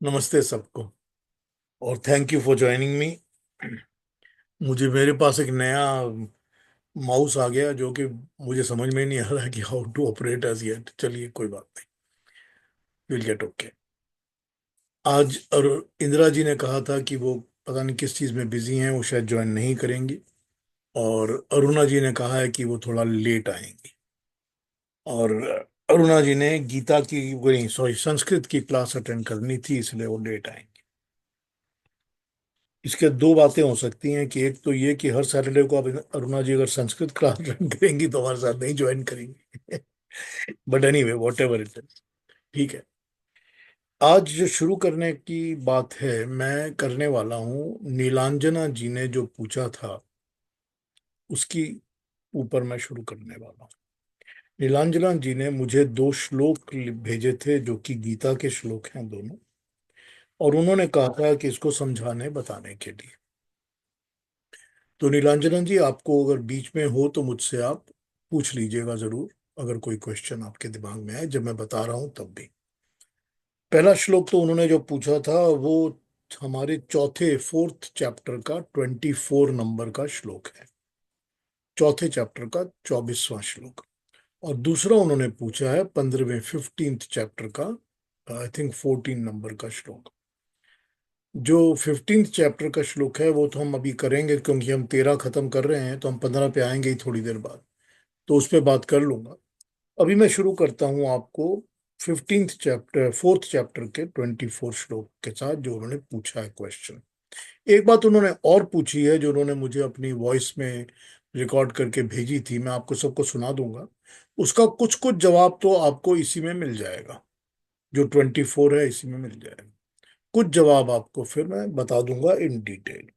नमस्ते सबको। और thank you for joining me. मुझे मेरे पास एक नया माउस आ गया जो कि मुझे समझ में नहीं आ रहा कि how to operate as yet. चलिए कोई बात नहीं, विल गेट ओके। आज और इंदिरा जी ने कहा था कि वो पता नहीं किस चीज़ में बिजी हैं, वो शायद ज्वाइन नहीं करेंगी। और अरुणा जी ने कहा है कि वो थोड़ा लेट आएंगी। और अरुणा जी ने गीता की वो नहीं, सॉरी, संस्कृत की क्लास अटेंड करनी थी, इसलिए वो लेट आएंगी। इसके दो बातें हो सकती हैं कि एक तो ये कि हर सैटरडे को आप अरुणा जी अगर संस्कृत क्लास ज्वाइन करेंगी तो हमारे साथ नहीं ज्वाइन करेंगी। But anyway what ever it is, ठीक है। आज जो शुरू करने की बात है मैं करने वाला हूँ, नीलांजना जी ने जो पूछा था उसकी ऊपर मैं शुरू करने वाला हूँ। नीलांजना जी ने मुझे दो श्लोक भेजे थे जो कि गीता के श्लोक हैं दोनों, और उन्होंने कहा था कि इसको समझाने बताने के लिए। तो नीलांजन जी, आपको अगर बीच में हो तो मुझसे आप पूछ लीजिएगा जरूर, अगर कोई क्वेश्चन आपके दिमाग में आए जब मैं बता रहा हूं तब भी। पहला श्लोक तो उन्होंने जो पूछा था वो हमारे चौथे फोर्थ चैप्टर का 24 नंबर का श्लोक है, चौथे चैप्टर का 24वां श्लोक। और दूसरा उन्होंने पूछा है 15वें 15th चैप्टर का, आई थिंक 14 नंबर का श्लोक। जो 15th चैप्टर का श्लोक है वो तो हम अभी करेंगे, क्योंकि हम 13 खत्म कर रहे हैं, तो हम 15 पे आएंगे ही थोड़ी देर बाद, तो उस पर बात कर लूंगा। अभी मैं शुरू करता हूं आपको 15th चैप्टर 4th चैप्टर के 24 श्लोक के साथ, जो उन्होंने पूछा है क्वेश्चन। एक बात उन्होंने और पूछी है जो उन्होंने मुझे अपनी वॉइस में रिकॉर्ड करके भेजी थी, मैं आपको सबको सुना दूंगा। उसका कुछ कुछ जवाब तो आपको इसी में मिल जाएगा, जो 24 है इसी में मिल जाएगा। कुछ जवाब आपको फिर मैं बता दूंगा इन डिटेल।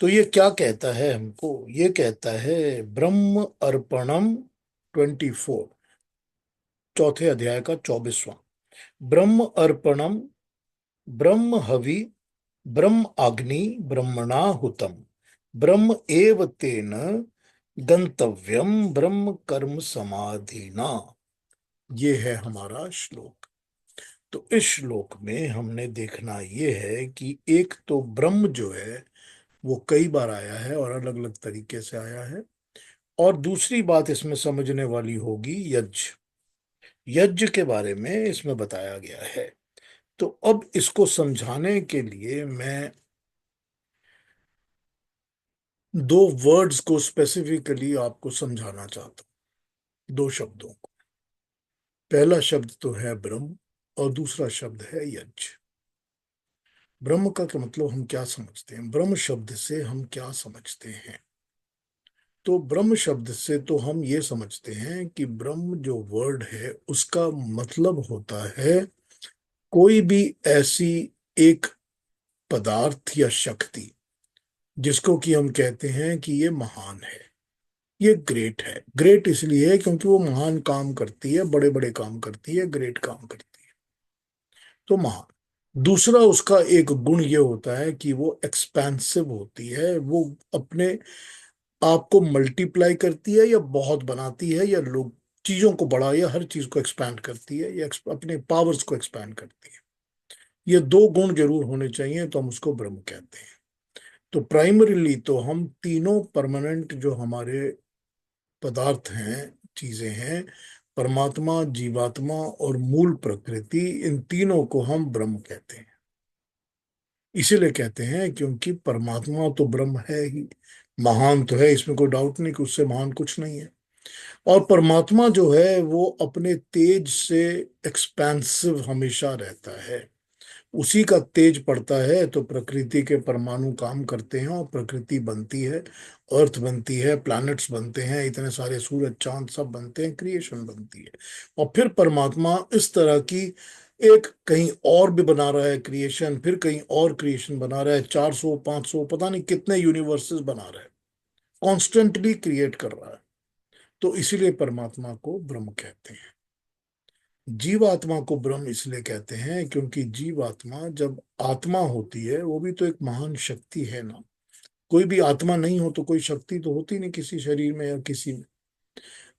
तो ये क्या कहता है हमको, ये कहता है ब्रह्म अर्पणम 24, चौथे अध्याय का 24वां। ब्रह्म अर्पणम, ब्रह्म हवि, ब्रह्म अग्नि, ब्रह्मणा हुतम, ब्रह्म एव तेन गंतव्यम, ब्रह्म कर्म समाधिना। ये है हमारा श्लोक। तो इस श्लोक में हमने देखना ये है कि एक तो ब्रह्म जो है वो कई बार आया है और अलग अलग तरीके से आया है। और दूसरी बात इसमें समझने वाली होगी यज्ञ, यज्ञ के बारे में इसमें बताया गया है। तो अब इसको समझाने के लिए मैं दो वर्ड्स को स्पेसिफिकली आपको समझाना चाहता हूं, दो शब्दों को। पहला शब्द तो है ब्रह्म, और दूसरा शब्द है यज्ञ। ब्रह्म का क्या मतलब, हम क्या समझते हैं, ब्रह्म शब्द से हम क्या समझते हैं। तो ब्रह्म शब्द से तो हम ये समझते हैं कि ब्रह्म जो वर्ड है उसका मतलब होता है कोई भी ऐसी एक पदार्थ या शक्ति जिसको कि हम कहते हैं कि ये महान है, ये ग्रेट है। ग्रेट इसलिए है क्योंकि वो महान काम करती है, बड़े बड़े काम करती है, ग्रेट काम करती है, तो महान। दूसरा उसका एक गुण ये होता है कि वो एक्सपेंसिव होती है, वो अपने आप को मल्टीप्लाई करती है या बहुत बनाती है, या लोग चीजों को बढ़ा या हर चीज को एक्सपैंड करती है, या अपने पावर्स को एक्सपैंड करती है। ये दो गुण जरूर होने चाहिए तो हम उसको ब्रह्म कहते हैं। तो प्राइमरीली तो हम तीनों परमानेंट जो हमारे पदार्थ हैं, चीजें हैं, परमात्मा, जीवात्मा और मूल प्रकृति, इन तीनों को हम ब्रह्म कहते हैं। इसीलिए कहते हैं क्योंकि परमात्मा तो ब्रह्म है ही, महान तो है, इसमें कोई डाउट नहीं कि उससे महान कुछ नहीं है। और परमात्मा जो है वो अपने तेज से एक्सपेंसिव हमेशा रहता है। उसी का तेज पड़ता है तो प्रकृति के परमाणु काम करते हैं और प्रकृति बनती है, अर्थ बनती है, प्लैनेट्स बनते हैं, इतने सारे सूरज चांद सब बनते हैं, क्रिएशन बनती है। और फिर परमात्मा इस तरह की एक कहीं और भी बना रहा है क्रिएशन, फिर कहीं और क्रिएशन बना रहा है, 400 500 पता नहीं कितने यूनिवर्सेस बना रहा है, कॉन्स्टेंटली क्रिएट कर रहा है। तो इसीलिए परमात्मा को ब्रह्म कहते हैं। जीवात्मा को ब्रह्म इसलिए कहते हैं क्योंकि जीवात्मा जब आत्मा होती है वो भी तो एक महान शक्ति है ना। कोई भी आत्मा नहीं हो तो कोई शक्ति तो होती नहीं किसी शरीर में या किसी में।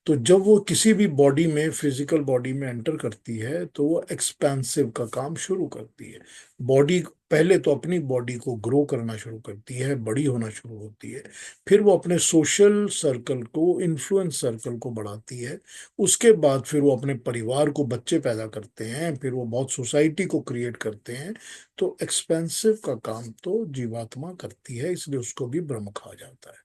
तो जब वो किसी भी बॉडी में, फिजिकल बॉडी में एंटर करती है तो वो एक्सपेंसिव का काम शुरू करती है। बॉडी पहले तो अपनी बॉडी को ग्रो करना शुरू करती है, बड़ी होना शुरू होती है। फिर वो अपने सोशल सर्कल को, इन्फ्लुएंस सर्कल को बढ़ाती है। उसके बाद फिर वो अपने परिवार को, बच्चे पैदा करते हैं, फिर वो बहुत सोसाइटी को क्रिएट करते हैं। तो एक्सपेंसिव का काम तो जीवात्मा करती है, इसलिए उसको भी ब्रह्म कहा जाता है।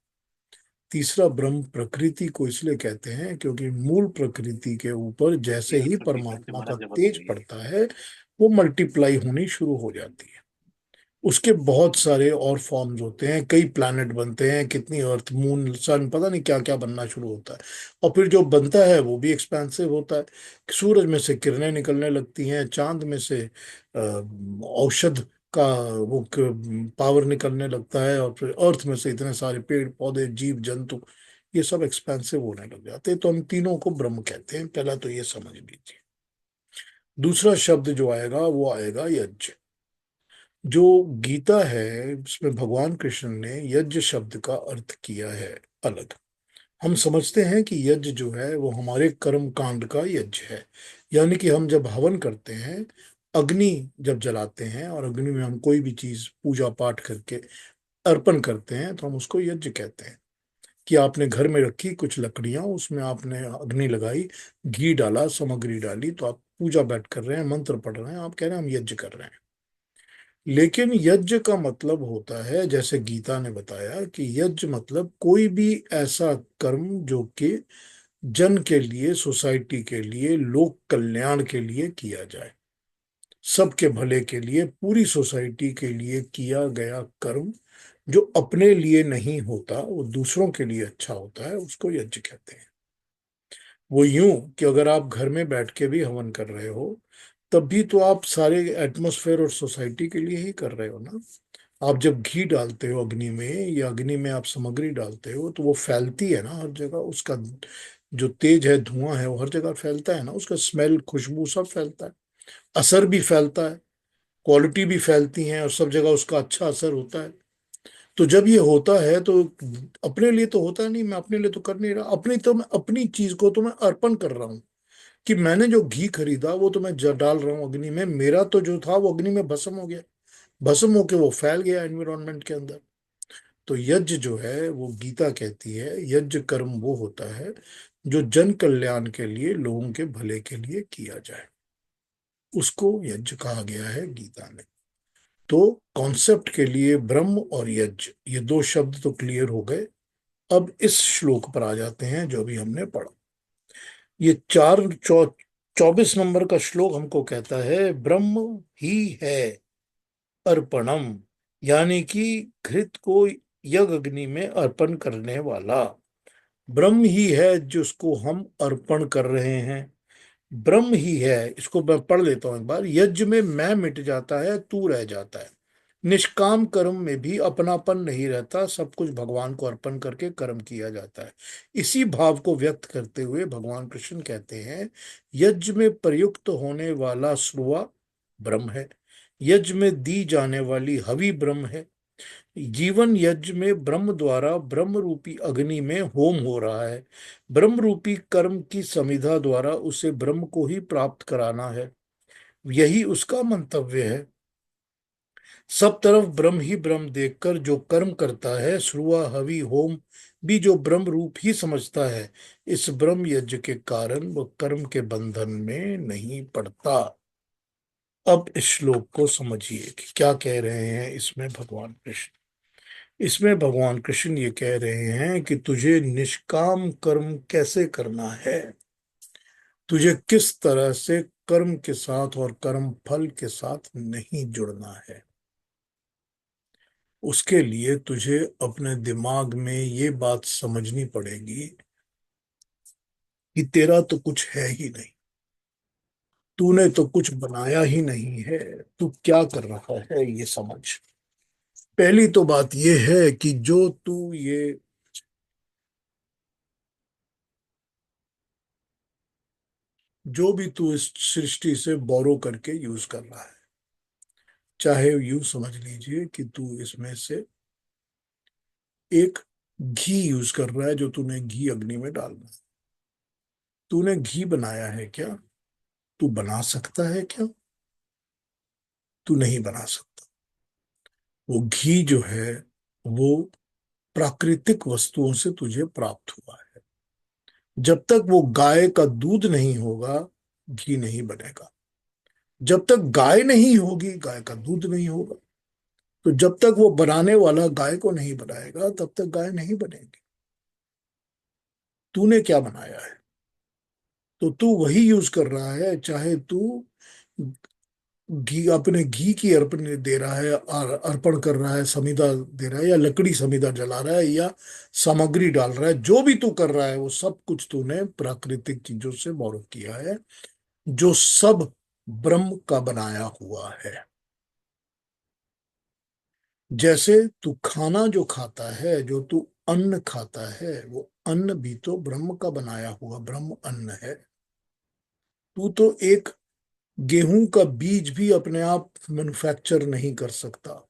तीसरा, ब्रह्म प्रकृति को इसलिए कहते हैं क्योंकि मूल प्रकृति के ऊपर जैसे ही परमात्मा का तेज पड़ता है, वो मल्टीप्लाई होनी शुरू हो जाती है। उसके बहुत सारे और फॉर्म्स होते हैं, कई प्लैनेट बनते हैं, कितनी अर्थ, मून, सन, पता नहीं क्या क्या बनना शुरू होता है। और फिर जो बनता है वो भी एक्सपेंसिव होता है। सूरज में से किरणें निकलने लगती हैं, चांद में से औषध का वो पावर निकलने लगता है, और फिर अर्थ में से इतने सारे पेड़ पौधे, जीव जंतु, ये सब एक्सपेंसिव होने लग जाते हैं। तो हम तीनों को ब्रह्म कहते हैं, पहला तो ये समझ लीजिए। दूसरा शब्द जो आएगा वो आएगा यज्ञ। जो गीता है उसमें भगवान कृष्ण ने यज्ञ शब्द का अर्थ किया है अलग। हम समझते हैं कि यज्ञ जो है वो हमारे कर्म कांड का यज्ञ है। यानी कि हम जब हवन करते हैं, अग्नि जब जलाते हैं, और अग्नि में हम कोई भी चीज पूजा पाठ करके अर्पण करते हैं, तो हम उसको यज्ञ कहते हैं। कि आपने घर में रखी कुछ लकड़ियां, उसमें आपने अग्नि लगाई, घी डाला, सामग्री डाली, तो आप पूजा बैठ कर रहे हैं, मंत्र पढ़ रहे हैं, आप कह रहे हैं हम यज्ञ कर रहे हैं। लेकिन यज्ञ का मतलब होता है, जैसे गीता ने बताया कि यज्ञ मतलब कोई भी ऐसा कर्म जो कि जन के लिए, सोसाइटी के लिए, लोक कल्याण के लिए किया जाए। सबके भले के लिए, पूरी सोसाइटी के लिए किया गया कर्म जो अपने लिए नहीं होता, वो दूसरों के लिए अच्छा होता है, उसको यज्ञ कहते हैं। वो यूं कि अगर आप घर में बैठ के भी हवन कर रहे हो, तब भी तो आप सारे एटमॉस्फेयर और सोसाइटी के लिए ही कर रहे हो ना। आप जब घी डालते हो अग्नि में, या अग्नि में आप सामग्री डालते हो, तो वो फैलती है ना हर जगह। उसका जो तेज है, धुआं है, वो हर जगह फैलता है ना। उसका स्मेल, खुशबू सब फैलता है, असर भी फैलता है, क्वालिटी भी फैलती है, और सब जगह उसका अच्छा असर होता है। तो जब ये होता है तो अपने लिए तो होता नहीं, मैं अपने लिए तो कर नहीं रहा। अपनी तो मैं अपनी चीज को तो मैं अर्पण कर रहा हूँ। कि मैंने जो घी खरीदा वो तो मैं डाल रहा हूँ अग्नि में, मेरा तो जो था वो अग्नि में भस्म हो गया, भस्म होके वो फैल गया एनवायरमेंट के अंदर। तो यज्ञ जो है वो गीता कहती है, यज्ञ कर्म वो होता है जो जन कल्याण के लिए, लोगों के भले के लिए किया जाए, उसको यज्ञ कहा गया है गीता में। तो कॉन्सेप्ट के लिए ब्रह्म और यज्ञ, ये दो शब्द तो क्लियर हो गए। अब इस श्लोक पर आ जाते हैं जो अभी हमने पढ़ा। ये 24 नंबर का श्लोक हमको कहता है, ब्रह्म ही है अर्पणम, यानी कि घृत को यज्ञ अग्नि में अर्पण करने वाला ब्रह्म ही है जिसको हम अर्पण कर रहे हैं। ब्रह्म ही है, इसको मैं पढ़ लेता हूं एक बार। यज्ञ में मैं मिट जाता है, तू रह जाता है। निष्काम कर्म में भी अपनापन नहीं रहता, सब कुछ भगवान को अर्पण करके कर्म किया जाता है। इसी भाव को व्यक्त करते हुए भगवान कृष्ण कहते हैं, यज्ञ में प्रयुक्त होने वाला स्रुवा ब्रह्म है, यज्ञ में दी जाने वाली हवि ब्रह्म है। जीवन यज्ञ में ब्रह्म द्वारा, ब्रह्म रूपी अग्नि में होम हो रहा है। ब्रह्म रूपी कर्म की समिधा द्वारा उसे ब्रह्म को ही प्राप्त कराना है, यही उसका मंतव्य है। सब तरफ ब्रह्म ही ब्रह्म देखकर जो कर्म करता है, श्रुआ हवि होम भी जो ब्रह्म रूप ही समझता है, इस ब्रह्म यज्ञ के कारण वह कर्म के बंधन में नहीं पड़ता। अब इस श्लोक को समझिए कि क्या कह रहे हैं इसमें भगवान कृष्ण। इसमें भगवान कृष्ण ये कह रहे हैं कि तुझे निष्काम कर्म कैसे करना है, तुझे किस तरह से कर्म के साथ और कर्म फल के साथ नहीं जुड़ना है। उसके लिए तुझे अपने दिमाग में ये बात समझनी पड़ेगी कि तेरा तो कुछ है ही नहीं, तूने तो कुछ बनाया ही नहीं है, तू क्या कर रहा है ये समझ। पहली तो बात ये है कि जो तू ये, जो भी तू इस सृष्टि से बोरो करके यूज कर रहा है, चाहे यूं समझ लीजिए कि तू इसमें से एक घी यूज कर रहा है, जो तूने घी अग्नि में डालना है, तूने घी बनाया है क्या? तू बना सकता है क्या? तू नहीं बना सकता। वो घी जो है वो प्राकृतिक वस्तुओं से तुझे प्राप्त हुआ है। जब तक वो गाय का दूध नहीं होगा, घी नहीं बनेगा। जब तक गाय नहीं होगी, गाय का दूध नहीं होगा। तो जब तक वो बनाने वाला गाय को नहीं बनाएगा, तब तक गाय नहीं बनेगी। तूने क्या बनाया है? तो तू वही यूज कर रहा है, चाहे तू घी, अपने घी की अर्पण दे रहा है और अर्पण कर रहा है, समीधा दे रहा है, या लकड़ी समीधा जला रहा है, या सामग्री डाल रहा है, जो भी तू कर रहा है वो सब कुछ तूने प्राकृतिक चीजों से बोरो किया है, जो सब ब्रह्म का बनाया हुआ है। जैसे तू खाना जो खाता है, जो तू अन्न खाता है, वो अन्न भी तो ब्रह्म का बनाया हुआ ब्रह्म अन्न है। तू तो एक गेहूं का बीज भी अपने आप मैन्युफैक्चर नहीं कर सकता,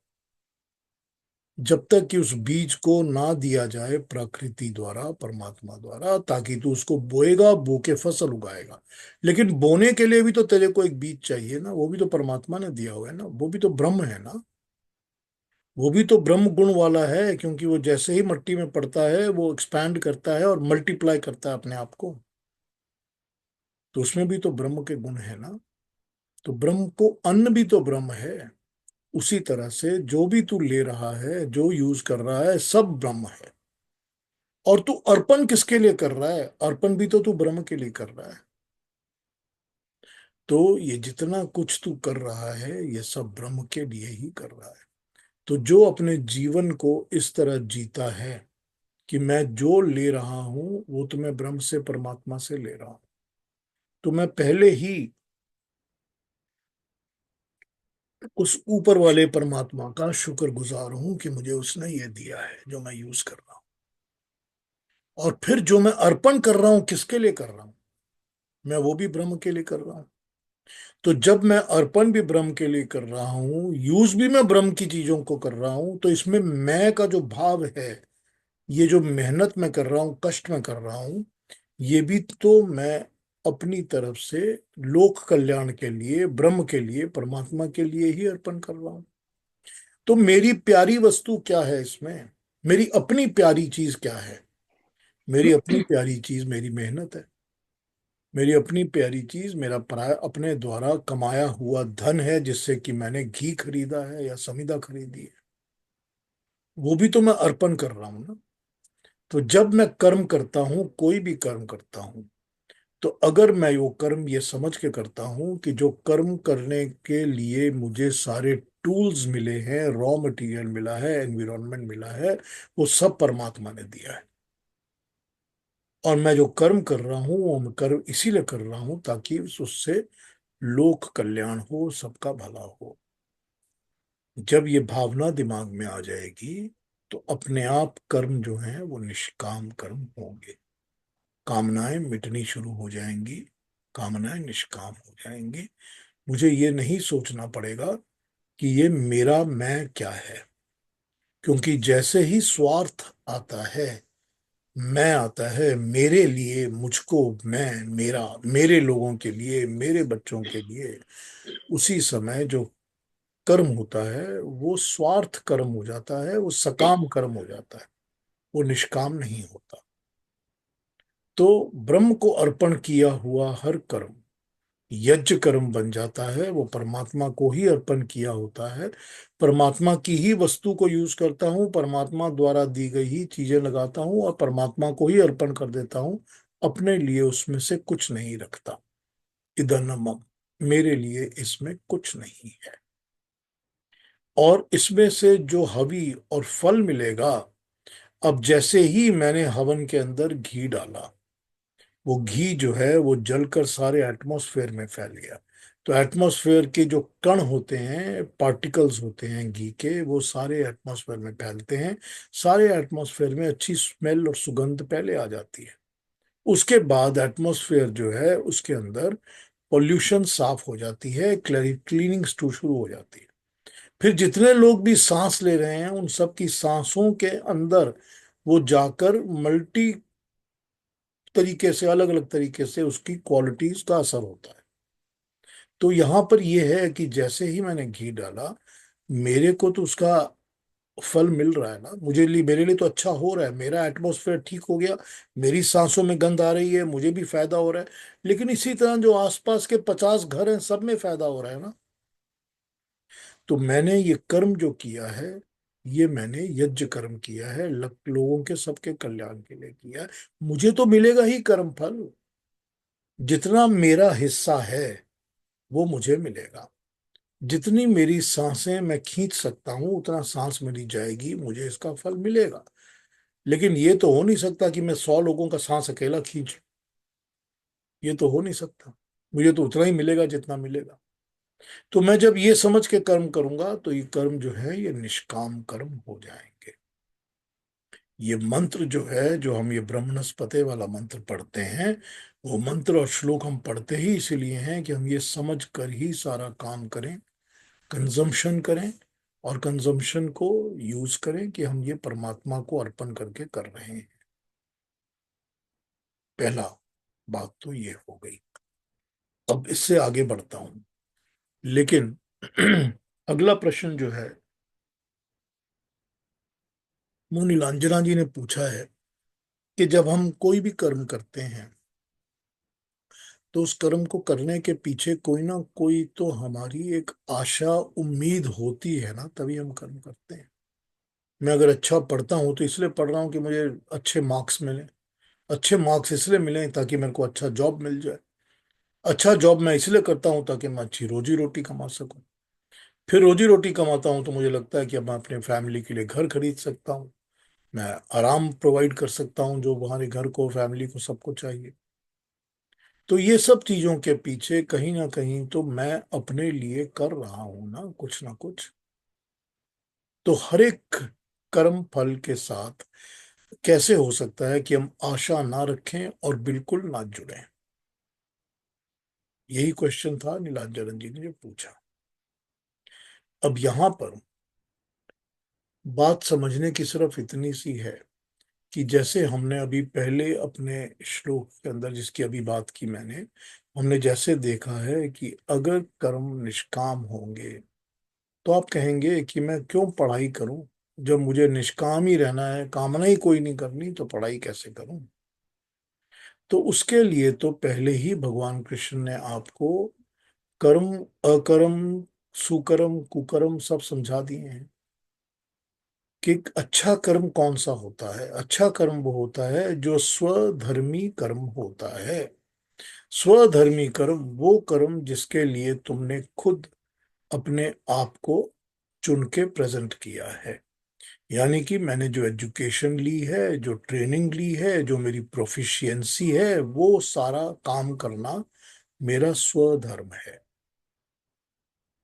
जब तक कि उस बीज को ना दिया जाए प्रकृति द्वारा, परमात्मा द्वारा, ताकि तू उसको बोएगा, बो के फसल उगाएगा। लेकिन बोने के लिए भी तो तेरे को एक बीज चाहिए ना, वो भी तो परमात्मा ने दिया हुआ है ना, वो भी तो ब्रह्म है ना। वो भी तो ब्रह्म गुण वाला है, क्योंकि वो जैसे ही मिट्टी में पड़ता है वो एक्सपैंड करता है और मल्टीप्लाई करता है अपने आप को। तो उसमें भी तो ब्रह्म के गुण है ना। तो ब्रह्म को अन्न भी तो ब्रह्म है। उसी तरह से जो भी तू ले रहा है, जो यूज कर रहा है, सब ब्रह्म है। और तू अर्पण किसके लिए कर रहा है? अर्पण भी तो तू ब्रह्म के लिए कर रहा है। तो ये जितना कुछ तू कर रहा है, ये सब ब्रह्म के लिए ही कर रहा है। तो जो अपने जीवन को इस तरह जीता है कि मैं जो ले रहा हूं वो तो मैं ब्रह्म से, परमात्मा से ले रहा हूं, तो मैं पहले ही उस ऊपर वाले परमात्मा का शुक्रगुजार हूं कि मुझे उसने ये दिया है जो मैं यूज कर रहा हूं। और फिर जो मैं अर्पण कर रहा हूं, किसके लिए कर रहा हूं? मैं वो भी ब्रह्म के लिए कर रहा हूं। तो जब मैं अर्पण भी ब्रह्म के लिए कर रहा हूं, यूज भी मैं ब्रह्म की चीजों को कर रहा हूं, तो इसमें मैं का जो भाव है, ये जो मेहनत मैं कर रहा हूं, कष्ट मैं कर रहा हूं, ये भी तो मैं अपनी तरफ से लोक कल्याण के लिए, ब्रह्म के लिए, परमात्मा के लिए ही अर्पण कर रहा हूं। तो मेरी प्यारी वस्तु क्या है इसमें? मेरी अपनी प्यारी चीज क्या है? मेरी अपनी प्यारी चीज मेरी मेहनत है। मेरी अपनी प्यारी चीज मेरा पराया, अपने द्वारा कमाया हुआ धन है, जिससे कि मैंने घी खरीदा है या समीदा खरीदी है। वो भी तो मैं अर्पण कर रहा हूं ना। तो जब मैं कर्म करता हूं, कोई भी कर्म करता हूं, तो अगर मैं वो कर्म ये समझ के करता हूं कि जो कर्म करने के लिए मुझे सारे टूल्स मिले हैं, रॉ मटेरियल मिला है, एनवायरनमेंट मिला है, वो सब परमात्मा ने दिया है। और मैं जो कर्म कर रहा हूँ वो मैं कर्म इसीलिए कर रहा हूँ ताकि उससे लोक कल्याण हो, सबका भला हो। जब ये भावना दिमाग में आ जाएगी, तो अपने आप कर्म जो है वो निष्काम कर्म होंगे। कामनाएं मिटनी शुरू हो जाएंगी, कामनाएं निष्काम हो जाएंगी। मुझे ये नहीं सोचना पड़ेगा कि ये मेरा मैं क्या है, क्योंकि जैसे ही स्वार्थ आता है, मैं आता है, मेरे लिए, मुझको, मैं, मेरा, मेरे लोगों के लिए, मेरे बच्चों के लिए, उसी समय जो कर्म होता है वो स्वार्थ कर्म हो जाता है, वो सकाम कर्म हो जाता है, वो निष्काम नहीं होता। तो ब्रह्म को अर्पण किया हुआ हर कर्म यज्ञ कर्म बन जाता है। वो परमात्मा को ही अर्पण किया होता है। परमात्मा की ही वस्तु को यूज करता हूँ, परमात्मा द्वारा दी गई ही चीजें लगाता हूँ और परमात्मा को ही अर्पण कर देता हूँ। अपने लिए उसमें से कुछ नहीं रखता। इदन्न मम, मेरे लिए इसमें कुछ नहीं है। और इसमें से जो हवि और फल मिलेगा, अब जैसे ही मैंने हवन के अंदर घी डाला, वो घी जो है वो जलकर सारे एटमॉस्फेयर में फैल गया। तो एटमॉस्फेयर के जो कण होते हैं, पार्टिकल्स होते हैं घी के, वो सारे एटमॉस्फेयर में फैलते हैं। सारे एटमॉस्फेयर में अच्छी स्मेल और सुगंध पहले आ जाती है। उसके बाद एटमॉस्फेयर जो है उसके अंदर पॉल्यूशन साफ हो जाती है, क्लीनिंग शुरू हो जाती है। फिर जितने लोग भी सांस ले रहे हैं, उन सब की सांसों के अंदर वो जाकर मल्टी तरीके से, अलग अलग तरीके से उसकी क्वालिटीज का असर होता है। तो यहाँ पर यह है कि जैसे ही मैंने घी डाला, मेरे को तो उसका फल मिल रहा है ना, मेरे लिए तो अच्छा हो रहा है, मेरा एटमॉस्फेयर ठीक हो गया, मेरी सांसों में गंध आ रही है, मुझे भी फायदा हो रहा है। लेकिन इसी तरह जो आसपास के 50 घर हैं, सब में फायदा हो रहा है ना। तो मैंने ये कर्म जो किया है, ये मैंने यज्ञ कर्म किया है, लोगों के सबके कल्याण के लिए किया है। मुझे तो मिलेगा ही कर्म फल, जितना मेरा हिस्सा है वो मुझे मिलेगा। जितनी मेरी सांसें मैं खींच सकता हूं उतना सांस मेरी जाएगी, मुझे इसका फल मिलेगा। लेकिन ये तो हो नहीं सकता कि मैं 100 लोगों का सांस अकेला खींच, ये तो हो नहीं सकता। मुझे तो उतना ही मिलेगा जितना मिलेगा। तो मैं जब ये समझ के कर्म करूंगा तो ये कर्म जो है ये निष्काम कर्म हो जाएंगे। ये मंत्र जो है, जो हम ये ब्रह्मणस्पते वाला मंत्र पढ़ते हैं, वो मंत्र और श्लोक हम पढ़ते ही इसीलिए हैं कि हम ये समझ कर ही सारा काम करें, कंजम्पशन करें, और कंजम्पशन को यूज करें कि हम ये परमात्मा को अर्पण करके कर रहे हैं। पहला बात तो ये हो गई। अब इससे आगे बढ़ता हूं, लेकिन अगला प्रश्न जो है, मुनि लांजना जी ने पूछा है कि जब हम कोई भी कर्म करते हैं तो उस कर्म को करने के पीछे कोई ना कोई तो हमारी एक आशा, उम्मीद होती है ना, तभी हम कर्म करते हैं। मैं अगर अच्छा पढ़ता हूँ तो इसलिए पढ़ रहा हूँ कि मुझे अच्छे मार्क्स मिले। अच्छे मार्क्स इसलिए मिले ताकि मेरे को अच्छा जॉब मिल जाए। अच्छा जॉब मैं इसलिए करता हूँ ताकि मैं अच्छी रोजी रोटी कमा सकूं। फिर रोजी रोटी कमाता हूँ तो मुझे लगता है कि अब मैं अपने फैमिली के लिए घर खरीद सकता हूँ, मैं आराम प्रोवाइड कर सकता हूँ जो हमारे घर को, फैमिली को, सबको चाहिए। तो ये सब चीजों के पीछे कहीं ना कहीं तो मैं अपने लिए कर रहा हूं ना कुछ। तो हर एक कर्म फल के साथ कैसे हो सकता है कि हम आशा ना रखें और बिल्कुल ना जुड़ें? यही क्वेश्चन था नीलांजन जी ने जो पूछा। अब यहां पर बात समझने की सिर्फ इतनी सी है कि जैसे हमने अभी पहले अपने श्लोक के अंदर जिसकी अभी बात की मैंने, हमने जैसे देखा है कि अगर कर्म निष्काम होंगे तो आप कहेंगे कि मैं क्यों पढ़ाई करूं, जब मुझे निष्काम ही रहना है, कामना ही कोई नहीं करनी, तो पढ़ाई कैसे करूं? तो उसके लिए तो पहले ही भगवान कृष्ण ने आपको कर्म, अकर्म, सुकर्म, कुकर्म सब समझा दिए हैं कि अच्छा कर्म कौन सा होता है। अच्छा कर्म वो होता है जो स्वधर्मी कर्म होता है। स्वधर्मी कर्म वो कर्म जिसके लिए तुमने खुद अपने आप को चुन के प्रेजेंट किया है। यानी कि मैंने जो एजुकेशन ली है, जो ट्रेनिंग ली है, जो मेरी प्रोफिशिएंसी है, वो सारा काम करना मेरा स्वधर्म है।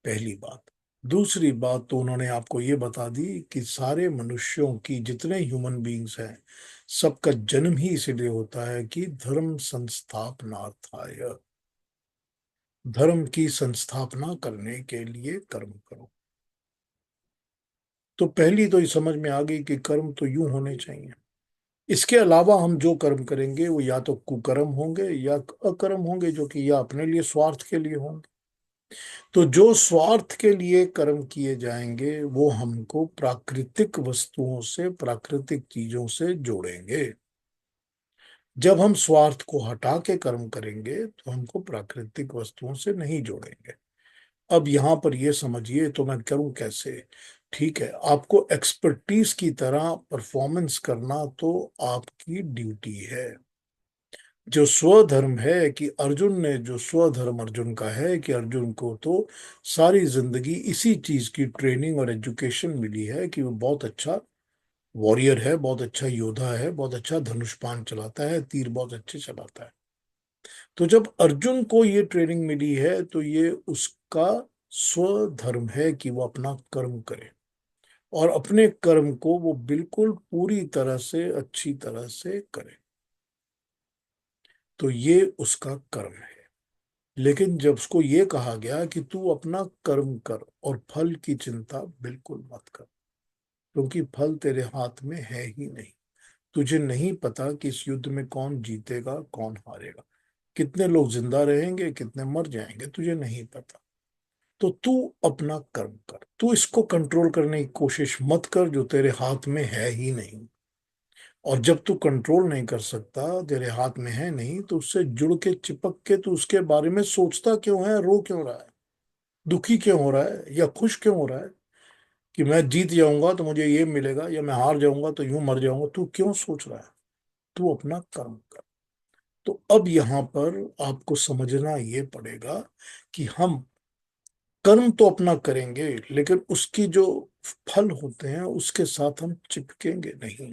पहली बात। दूसरी बात तो उन्होंने आपको ये बता दी कि सारे मनुष्यों की, जितने ह्यूमन बीइंग्स हैं, सबका जन्म ही इसीलिए होता है कि धर्म संस्थापनार्थाय, धर्म की संस्थापना करने के लिए कर्म करो। तो पहली तो ये समझ में आ गई कि कर्म तो यूं होने चाहिए। इसके अलावा हम जो कर्म करेंगे वो या तो कुकर्म होंगे या अकर्म होंगे, जो कि या अपने लिए स्वार्थ के लिए होंगे। तो जो स्वार्थ के लिए कर्म किए जाएंगे वो हमको प्राकृतिक वस्तुओं से, प्राकृतिक चीजों से जोड़ेंगे। जब हम स्वार्थ को हटा के कर्म करेंगे तो हमको प्राकृतिक वस्तुओं से नहीं जोड़ेंगे। अब यहां पर ये समझिए, तो मैं करूं कैसे? ठीक है, आपको एक्सपर्टीज की तरह परफॉर्मेंस करना तो आपकी ड्यूटी है। जो स्वधर्म है, कि अर्जुन ने जो स्वधर्म अर्जुन का है कि अर्जुन को तो सारी जिंदगी इसी चीज की ट्रेनिंग और एजुकेशन मिली है कि वो बहुत अच्छा वॉरियर है, बहुत अच्छा योद्धा है, बहुत अच्छा धनुष्पान चलाता है, तीर बहुत अच्छे चलाता है। तो जब अर्जुन को ये ट्रेनिंग मिली है तो ये उसका स्वधर्म है कि वो अपना कर्म करे, और अपने कर्म को वो बिल्कुल पूरी तरह से, अच्छी तरह से करे। तो ये उसका कर्म है। लेकिन जब उसको ये कहा गया कि तू अपना कर्म कर और फल की चिंता बिल्कुल मत कर, क्योंकि फल तेरे हाथ में है ही नहीं, तुझे नहीं पता कि इस युद्ध में कौन जीतेगा कौन हारेगा, कितने लोग जिंदा रहेंगे कितने मर जाएंगे, तुझे नहीं पता। तो तू अपना कर्म कर, तू इसको कंट्रोल करने की कोशिश मत कर जो तेरे हाथ में है ही नहीं। और जब तू कंट्रोल नहीं कर सकता, तेरे हाथ में है नहीं, तो उससे जुड़ के चिपक के तू उसके बारे में सोचता क्यों है, रो क्यों रहा है, दुखी क्यों हो रहा है या खुश क्यों हो रहा है कि मैं जीत जाऊंगा तो मुझे ये मिलेगा या मैं हार जाऊंगा तो यूं मर जाऊंगा, तू क्यों सोच रहा है। तू अपना कर्म कर। तो अब यहां पर आपको समझना ये पड़ेगा कि हम कर्म तो अपना करेंगे, लेकिन उसकी जो फल होते हैं उसके साथ हम चिपकेंगे नहीं।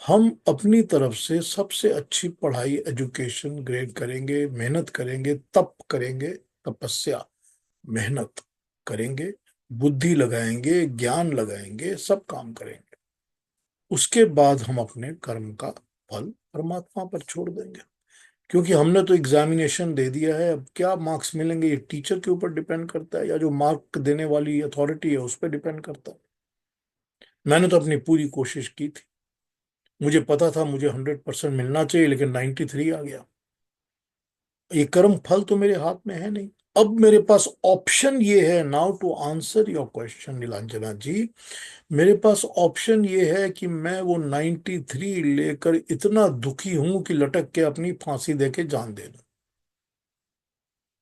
हम अपनी तरफ से सबसे अच्छी पढ़ाई एजुकेशन ग्रेड करेंगे, मेहनत करेंगे, तप करेंगे, तपस्या, मेहनत करेंगे, बुद्धि लगाएंगे, ज्ञान लगाएंगे, सब काम करेंगे। उसके बाद हम अपने कर्म का फल परमात्मा पर छोड़ देंगे। क्योंकि हमने तो एग्जामिनेशन दे दिया है, अब क्या मार्क्स मिलेंगे ये टीचर के ऊपर डिपेंड करता है या जो मार्क देने वाली अथॉरिटी है उस पर डिपेंड करता है। मैंने तो अपनी पूरी कोशिश की थी, मुझे पता था मुझे 100% मिलना चाहिए, लेकिन 93 आ गया। ये कर्म फल तो मेरे हाथ में है नहीं। अब मेरे पास ऑप्शन ये है, now to answer your question Neelanjana ji, मेरे पास ऑप्शन ये है कि मैं वो 93 लेकर इतना दुखी हूं कि लटक के अपनी फांसी देके जान दे दूं,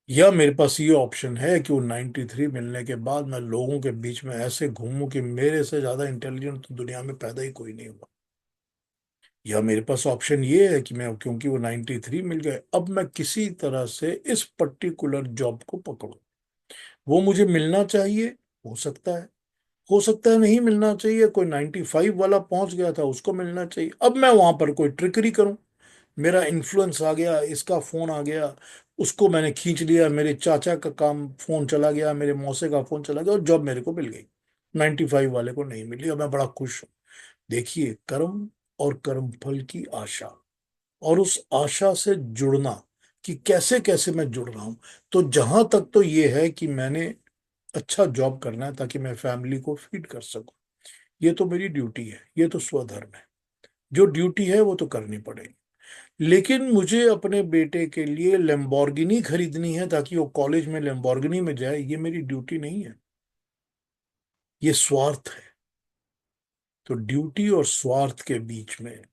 या मेरे पास ये ऑप्शन है कि वो 93 मिलने के बाद मैं लोगों के बीच में ऐसे घूमूं कि मेरे से ज्यादा इंटेलिजेंट तो दुनिया में पैदा ही कोई नहीं हुआ। या मेरे पास ऑप्शन ये है कि मैं, क्योंकि वो 93 मिल गए, अब मैं किसी तरह से इस पर्टिकुलर जॉब को पकड़ूं। वो मुझे मिलना चाहिए, हो सकता है, हो सकता है नहीं मिलना चाहिए, कोई 95 वाला पहुंच गया था उसको मिलना चाहिए। अब मैं वहां पर कोई ट्रिकरी करूं, मेरा इन्फ्लुएंस आ गया, इसका फोन आ गया, उसको मैंने खींच लिया, मेरे चाचा का काम फोन चला गया, मेरे मौसे का फोन चला गया और जॉब मेरे को मिल गई, 95 वाले को नहीं मिली और मैं बड़ा खुश हूं। देखिए, कर्म और कर्म फल की आशा और उस आशा से जुड़ना कि कैसे कैसे मैं जुड़ रहा हूं। तो जहां तक तो ये है कि मैंने अच्छा जॉब करना है ताकि मैं फैमिली को फीड कर सकूं, ये तो मेरी ड्यूटी है, ये तो स्वधर्म है, जो ड्यूटी है वो तो करनी पड़ेगी। लेकिन मुझे अपने बेटे के लिए लैम्बोर्गिनी खरीदनी है ताकि वो कॉलेज में लैम्बोर्गिनी में जाए, ये मेरी ड्यूटी नहीं है, ये स्वार्थ है। तो ड्यूटी और स्वार्थ के बीच में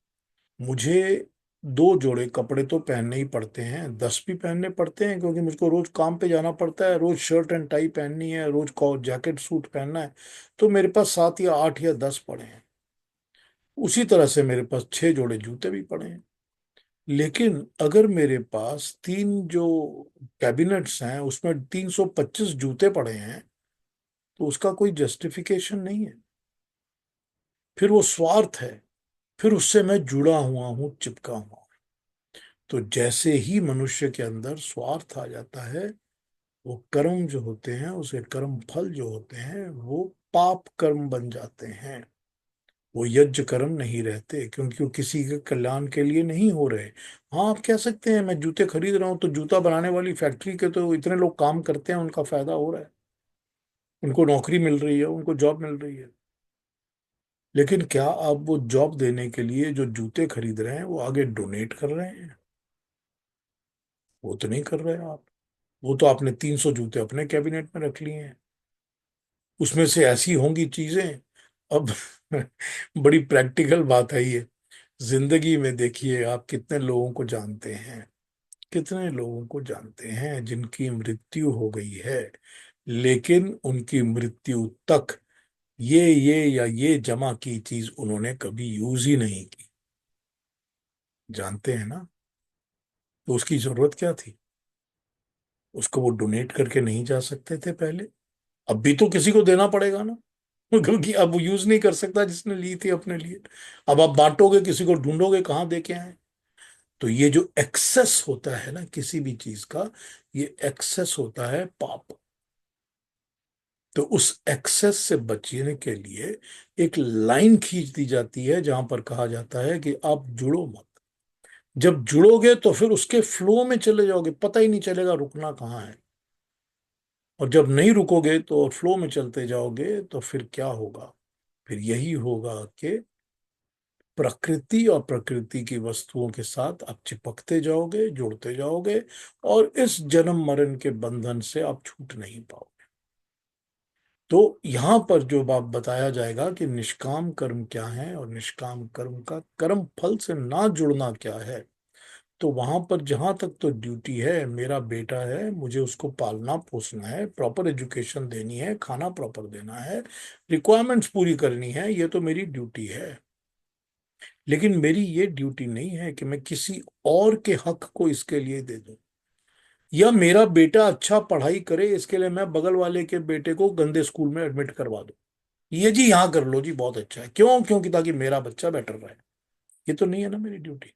मुझे दो जोड़े कपड़े तो पहनने ही पड़ते हैं, 10 भी पहनने पड़ते हैं, क्योंकि मुझको रोज काम पे जाना पड़ता है, रोज शर्ट एंड टाई पहननी है, रोज जैकेट सूट पहनना है। तो मेरे पास 7 या 8 या 10 पड़े हैं। उसी तरह से मेरे पास 6 जोड़े जूते भी पड़े हैं। लेकिन अगर मेरे पास तीन जो कैबिनेट्स हैं उसमें 325 जूते पड़े हैं, तो उसका कोई जस्टिफिकेशन नहीं है, फिर वो स्वार्थ है, फिर उससे मैं जुड़ा हुआ हूं, चिपका हुआ हूं। तो जैसे ही मनुष्य के अंदर स्वार्थ आ जाता है, वो कर्म जो होते हैं, उसे कर्म फल जो होते हैं वो पाप कर्म बन जाते हैं। वो यज्ञ कर्म नहीं रहते, क्योंकि वो किसी के कल्याण के लिए नहीं हो रहे। हाँ, आप कह सकते हैं मैं जूते खरीद रहा हूँ तो जूता बनाने वाली फैक्ट्री के तो इतने लोग काम करते हैं, उनका फायदा हो रहा है, उनको नौकरी मिल रही है, उनको जॉब मिल रही है। लेकिन क्या आप वो जॉब देने के लिए जो जूते खरीद रहे हैं वो आगे डोनेट कर रहे हैं? वो तो नहीं कर रहे आप। वो तो आपने 300 जूते अपने कैबिनेट में रख लिए हैं, उसमें से ऐसी होंगी चीजें। अब बड़ी प्रैक्टिकल बात है ये। जिंदगी में देखिए, आप कितने लोगों को जानते हैं, कितने लोगों को जानते हैं जिनकी मृत्यु हो गई है, लेकिन उनकी मृत्यु तक ये या ये जमा की चीज उन्होंने कभी यूज ही नहीं की। जानते हैं ना? तो उसकी जरूरत क्या थी? उसको वो डोनेट करके नहीं जा सकते थे पहले? अब भी तो किसी को देना पड़ेगा ना, क्योंकि अब वो यूज नहीं कर सकता जिसने ली थी अपने लिए। अब आप बांटोगे, किसी को ढूंढोगे कहाँ दे के आए। तो ये जो एक्सेस होता है ना किसी भी चीज का, ये एक्सेस होता है पाप। तो उस एक्सेस से बचने के लिए एक लाइन खींच दी जाती है जहां पर कहा जाता है कि आप जुड़ो मत। जब जुड़ोगे तो फिर उसके फ्लो में चले जाओगे, पता ही नहीं चलेगा रुकना कहाँ है। और जब नहीं रुकोगे तो फ्लो में चलते जाओगे तो फिर क्या होगा? फिर यही होगा कि प्रकृति और प्रकृति की वस्तुओं के साथ आप चिपकते जाओगे, जुड़ते जाओगे, और इस जन्म मरण के बंधन से आप छूट नहीं पाओगे। तो यहां पर जो बात बताया जाएगा कि निष्काम कर्म क्या है और निष्काम कर्म का कर्म फल से ना जुड़ना क्या है, तो वहां पर जहां तक तो ड्यूटी है, मेरा बेटा है, मुझे उसको पालना पोसना है, प्रॉपर एजुकेशन देनी है, खाना प्रॉपर देना है, रिक्वायरमेंट्स पूरी करनी है, ये तो मेरी ड्यूटी है। लेकिन मेरी ये ड्यूटी नहीं है कि मैं किसी और के हक को इसके लिए दे दूं, या मेरा बेटा अच्छा पढ़ाई करे इसके लिए मैं बगल वाले के बेटे को गंदे स्कूल में एडमिट करवा दूं। ये जी यहाँ कर लो जी, बहुत अच्छा है, क्यों? क्योंकि ताकि मेरा बच्चा बेटर रहे। ये तो नहीं है ना मेरी ड्यूटी।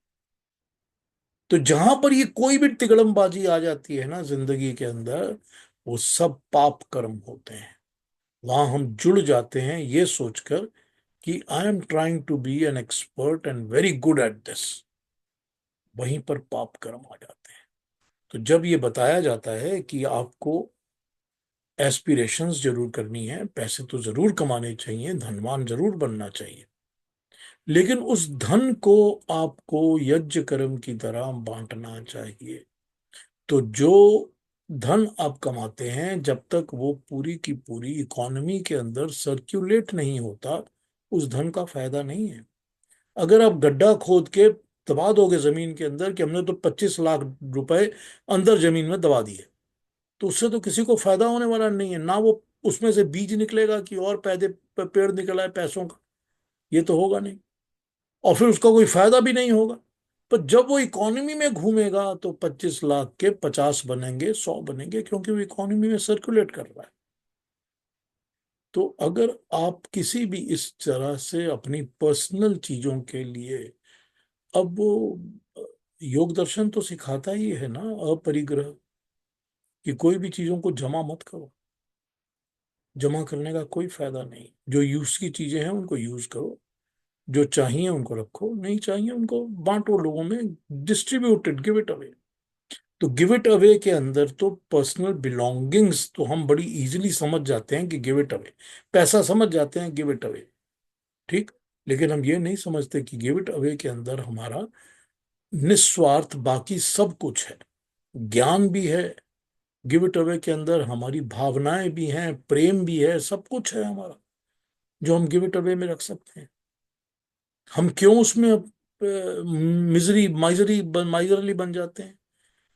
तो जहां पर ये कोई भी तिकड़मबाजी आ जाती है ना जिंदगी के अंदर, वो सब पाप कर्म होते हैं। वहां हम जुड़ जाते हैं ये सोचकर कि I am trying to be an expert and very good at this, वहीं पर पाप कर्म आ जाते हैं। तो जब ये बताया जाता है कि आपको एस्पिरेशंस जरूर करनी है, पैसे तो जरूर कमाने चाहिए, धनवान जरूर बनना चाहिए, लेकिन उस धन को आपको यज्ञ कर्म की तरह बांटना चाहिए। तो जो धन आप कमाते हैं, जब तक वो पूरी की पूरी इकोनॉमी के अंदर सर्क्यूलेट नहीं होता, उस धन का फायदा नहीं है। अगर आप गड्ढा खोद के दबा दोगे जमीन के अंदर कि हमने तो 25 लाख रुपए अंदर जमीन में दबा दिए, तो उससे तो किसी को फायदा होने वाला नहीं है ना। वो उसमें से बीज निकलेगा कि और पैदे पेड़ निकला है पैसों का, ये तो होगा नहीं। और फिर उसका कोई फायदा भी नहीं होगा। पर जब वो इकोनॉमी में घूमेगा तो 25 लाख के 50 बनेंगे, 100 बनेंगे, क्योंकि वो इकोनॉमी में सर्कुलेट कर रहा है। तो अगर आप किसी भी इस तरह से अपनी पर्सनल चीजों के लिए, अब वो योग दर्शन तो सिखाता ही है ना, अपरिग्रह, कि कोई भी चीजों को जमा मत करो। जमा करने का कोई फायदा नहीं। जो यूज की चीजें हैं उनको यूज करो, जो चाहिए उनको रखो, नहीं चाहिए उनको बांटो लोगों में, डिस्ट्रीब्यूटेड, गिव इट अवे। तो गिव इट अवे के अंदर तो पर्सनल बिलोंगिंग्स तो हम बड़ी इजीली समझ जाते हैं कि गिव इट अवे, पैसा समझ जाते हैं गिव इट अवे, ठीक। लेकिन हम ये नहीं समझते कि गिव इट अवे के अंदर हमारा निस्वार्थ बाकी सब कुछ है, ज्ञान भी है। गिव इट अवे के अंदर हमारी भावनाएं भी हैं, प्रेम भी है, सब कुछ है हमारा, जो हम गिव इट अवे में रख सकते हैं। हम क्यों उसमें मिजरी माइजरी माइजरली बन जाते हैं?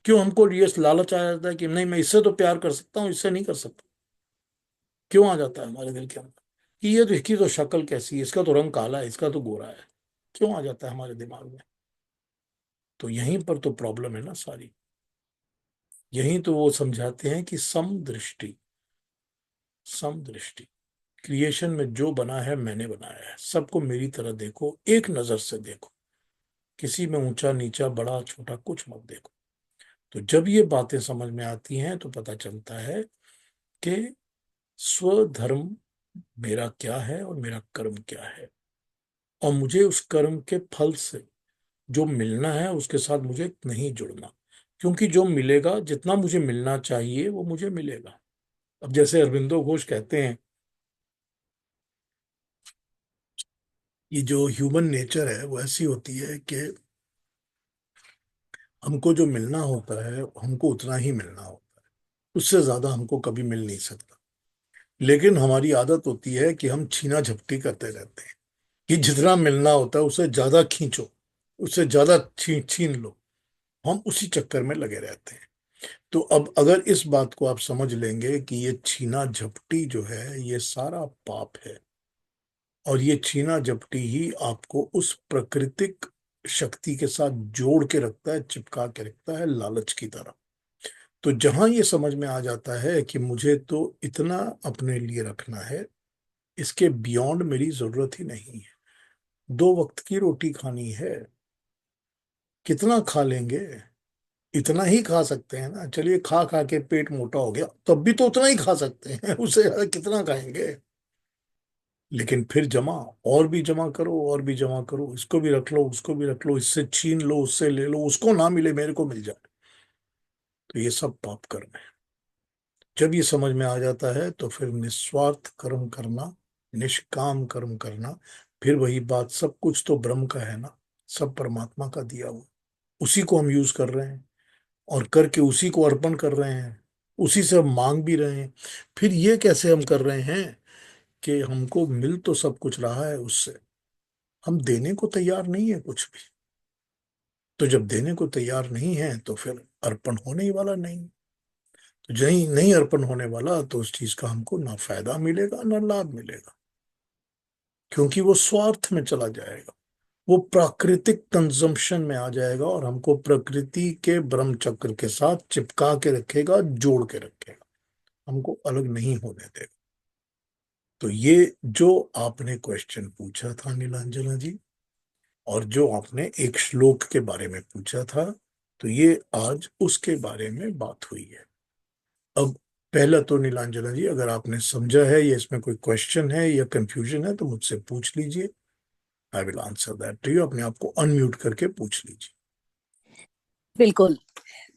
क्यों हमको ये लालच आ जाता है कि नहीं, मैं इससे तो प्यार कर सकता हूँ, इससे नहीं कर सकता? क्यों आ जाता है हमारे दिल के अंदर कि ये तो, इसकी तो शक्ल कैसी है, इसका तो रंग काला है, इसका तो गोरा है? क्यों आ जाता है हमारे दिमाग में? तो यहीं पर तो प्रॉब्लम है ना सारी। यहीं तो वो समझाते हैं कि समदृष्टि, समदृष्टि, क्रिएशन में जो बना है मैंने बनाया है, सबको मेरी तरह देखो, एक नजर से देखो, किसी में ऊंचा नीचा बड़ा छोटा कुछ मत देखो। तो जब ये बातें समझ में आती हैं तो पता चलता है कि स्वधर्म मेरा क्या है और मेरा कर्म क्या है, और मुझे उस कर्म के फल से जो मिलना है उसके साथ मुझे नहीं जुड़ना। क्योंकि जो मिलेगा, जितना मुझे मिलना चाहिए वो मुझे मिलेगा। अब जैसे अरविंदो घोष कहते हैं, ये जो ह्यूमन नेचर है वो ऐसी होती है कि हमको जो मिलना होता है हमको उतना ही मिलना होता है, उससे ज्यादा हमको कभी मिल नहीं सकता। लेकिन हमारी आदत होती है कि हम छीना झपटी करते रहते हैं, कि जितना मिलना होता है उससे ज्यादा खींचो, उससे ज्यादा छीन छीन लो। हम उसी चक्कर में लगे रहते हैं। तो अब अगर इस बात को आप समझ लेंगे कि ये छीना झपटी जो है ये सारा पाप है, और ये छीना झपटी ही आपको उस प्राकृतिक शक्ति के साथ जोड़ के रखता है, चिपका के रखता है, लालच की तरह। तो जहां ये समझ में आ जाता है कि मुझे तो इतना अपने लिए रखना है, इसके बियॉन्ड मेरी जरूरत ही नहीं है, 2 वक्त की रोटी खानी है, कितना खा लेंगे? इतना ही खा सकते हैं ना, चलिए खा खा के पेट मोटा हो गया, तब भी तो उतना ही खा सकते हैं उससे ज्यादा कितना खाएंगे? लेकिन फिर जमा, और भी जमा करो, और भी जमा करो, इसको भी रख लो, उसको भी रख लो, इससे छीन लो, उससे ले लो, उसको ना मिले मेरे को मिल जाए। तो ये सब पाप कर्म है। जब ये समझ में आ जाता है तो फिर निस्वार्थ कर्म करना, निष्काम कर्म करना, फिर वही बात, सब कुछ तो ब्रह्म का है ना, सब परमात्मा का दिया हुआ, उसी को हम यूज कर रहे हैं और करके उसी को अर्पण कर रहे हैं, उसी से हम मांग भी रहे हैं। फिर ये कैसे हम कर रहे हैं कि हमको मिल तो सब कुछ रहा है उससे, हम देने को तैयार नहीं है कुछ भी। तो जब देने को तैयार नहीं है तो फिर अर्पण होने ही वाला नहीं। तो नहीं नहीं अर्पण होने वाला तो उस चीज का हमको ना फायदा मिलेगा ना लाभ मिलेगा, क्योंकि वो स्वार्थ में चला जाएगा, वो प्राकृतिक कंजम्पशन में आ जाएगा और हमको प्रकृति के ब्रह्म चक्र के साथ चिपका के रखेगा, जोड़ के रखेगा, हमको अलग नहीं होने देगा। तो ये जो आपने क्वेश्चन पूछा था नीलांजना जी, और जो आपने एक श्लोक के बारे में पूछा था, तो ये आज उसके बारे में बात हुई है। अब पहला तो नीलांजना जी, अगर आपने समझा है या इसमें कोई क्वेश्चन है या कंफ्यूजन है तो मुझसे पूछ लीजिए। I will answer that to you. अपने आप को अनम्यूट करके पूछ लीजिए। बिल्कुल।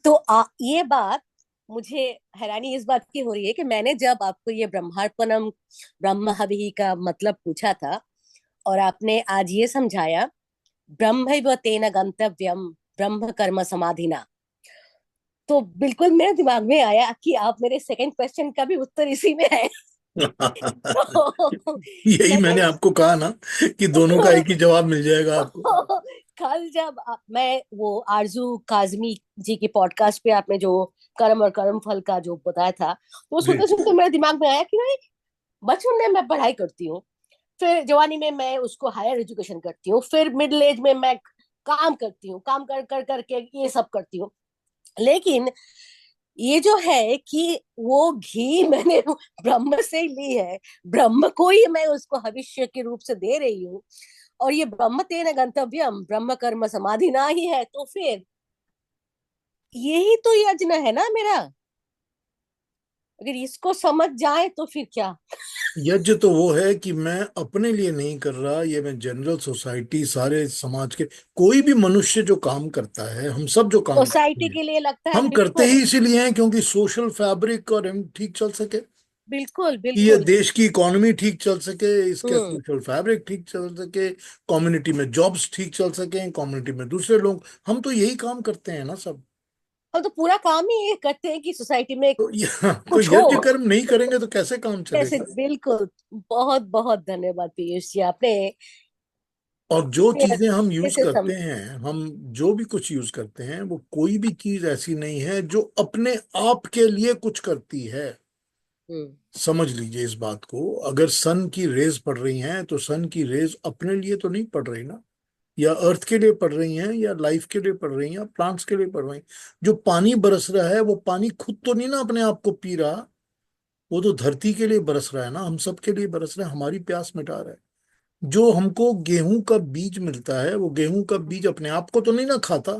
तो ये बात मुझे हैरानी इस बात की हो रही है कि मैंने जब आपको ये ब्रह्मार्पणम ब्रह्म हवि का मतलब पूछा था और आपने आज ये समझाया ब्रह्मैव तेन गंतव्यम ब्रह्म कर्म समाधिना, तो बिल्कुल मेरे दिमाग में आया कि आप मेरे सेकंड क्वेश्चन का भी उत्तर इसी में है। तो यही मैंने सेकंड आपको कहा ना कि दोनों का एक ही जवाब मिल जाएगा आपको। कल जब मैं वो आरजू काजमी जी के पॉडकास्ट पे आपने जो कर्म और कर्म फल का जो बताया था, तो जी। सुनते सुनते मेरे दिमाग में आया कि नहीं, बचपन में मैं पढ़ाई करती हूँ, फिर जवानी में मैं उसको हायर एजुकेशन करती हूँ, फिर मिडिल एज में मैं काम करती हूँ, काम कर कर करके ये सब करती हूँ। लेकिन ये जो है कि वो घी मैंने ब्रह्म से ही ली है, ब्रह्म को ही मैं उसको भविष्य के रूप से दे रही हूँ, और ये ब्रह्म तेन गंतव्यम ब्रह्म कर्म समाधि ना ही है, तो फिर यही तो यज्ञ है ना मेरा। अगर इसको समझ जाए तो फिर क्या। यज्ञ तो वो है कि मैं अपने लिए नहीं कर रहा, ये मैं जनरल सोसाइटी, सारे समाज के, कोई भी मनुष्य जो काम करता है, हम सब जो काम करते सोसाइटी हैं, के लिए लगता है, हम करते बिल्कुल ही इसीलिए हैं क्योंकि सोशल फैब्रिक और हम ठीक चल सके, बिल्कुल कि ये बिल्कुल। देश की इकोनॉमी ठीक चल सके, इसके हम्म। सोशल फैब्रिक ठीक चल सके, कम्युनिटी में जॉब्स ठीक चल सके, कम्युनिटी में दूसरे लोग, हम तो यही काम करते हैं ना सब। हम तो पूरा काम ही ये करते हैं कि सोसाइटी में तो तो कुछ हो। यज्ञ कर्म नहीं करेंगे तो कैसे काम कैसे, चलेगा। बिल्कुल। बहुत बहुत धन्यवाद पीयूष जी, आपने और जो इतने चीजें हम अच्छे यूज से करते हैं, हम जो भी कुछ यूज करते हैं, वो कोई भी चीज ऐसी नहीं है जो अपने आप के लिए कुछ करती है। हम्म। समझ लीजिए इस बात को, अगर सन की रेज पड़ रही हैं तो सन की रेज अपने लिए तो नहीं पड़ रही ना, या अर्थ के लिए पड़ रही हैं, या लाइफ के लिए पड़ रही हैं, या प्लांट्स के लिए पड़ रही हैं। जो पानी बरस रहा है वो पानी खुद तो नहीं ना अपने आप को पी रहा, वो तो धरती के लिए बरस रहा है ना, हम सब के लिए बरस रहा है, हमारी प्यास मिटा रहा है। जो हमको गेहूं का बीज मिलता है, वो गेहूं का बीज अपने आप को तो नहीं ना खाता,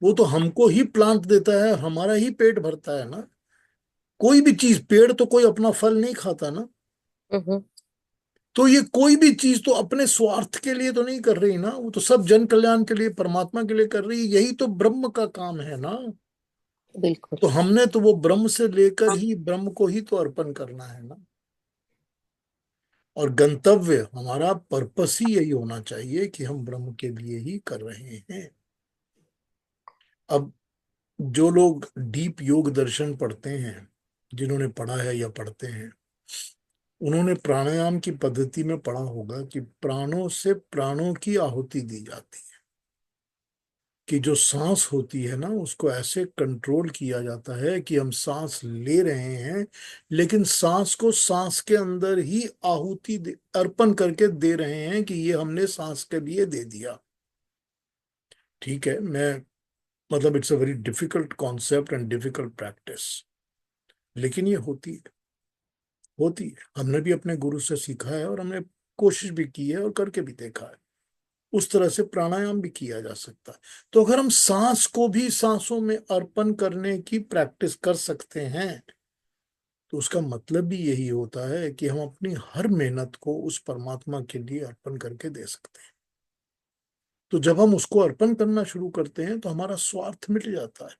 वो तो हमको ही प्लांट देता है, हमारा ही पेट भरता है ना। कोई भी चीज, पेड़ तो कोई अपना फल नहीं खाता ना। हम्म। तो ये कोई भी चीज तो अपने स्वार्थ के लिए तो नहीं कर रही ना, वो तो सब जन कल्याण के लिए, परमात्मा के लिए कर रही है, यही तो ब्रह्म का काम है ना। बिल्कुल। तो हमने तो वो ब्रह्म से लेकर ही ब्रह्म को ही तो अर्पण करना है ना। और गंतव्य हमारा पर्पस ही यही होना चाहिए कि हम ब्रह्म के लिए ही कर रहे हैं। अब जो लोग डीप योग दर्शन पढ़ते हैं, जिन्होंने पढ़ा है या पढ़ते हैं, उन्होंने प्राणायाम की पद्धति में पढ़ा होगा कि प्राणों से प्राणों की आहुति दी जाती है, कि जो सांस होती है ना उसको ऐसे कंट्रोल किया जाता है कि हम सांस ले रहे हैं, लेकिन सांस को सांस के अंदर ही अर्पण करके दे रहे हैं कि ये हमने सांस के लिए दे दिया। ठीक है, मैं, मतलब it's a very difficult concept and difficult practice, लेकिन ये होती है। हमने भी अपने गुरु से सीखा है और हमने कोशिश भी की है और करके भी देखा है। उस तरह से प्राणायाम भी किया जा सकता है। तो अगर हम सांस को भी सांसों में अर्पण करने की प्रैक्टिस कर सकते हैं, तो उसका मतलब भी यही होता है कि हम अपनी हर मेहनत को उस परमात्मा के लिए अर्पण करके दे सकते हैं। तो जब हम उसको अर्पण करना शुरू करते हैं तो हमारा स्वार्थ मिट जाता है,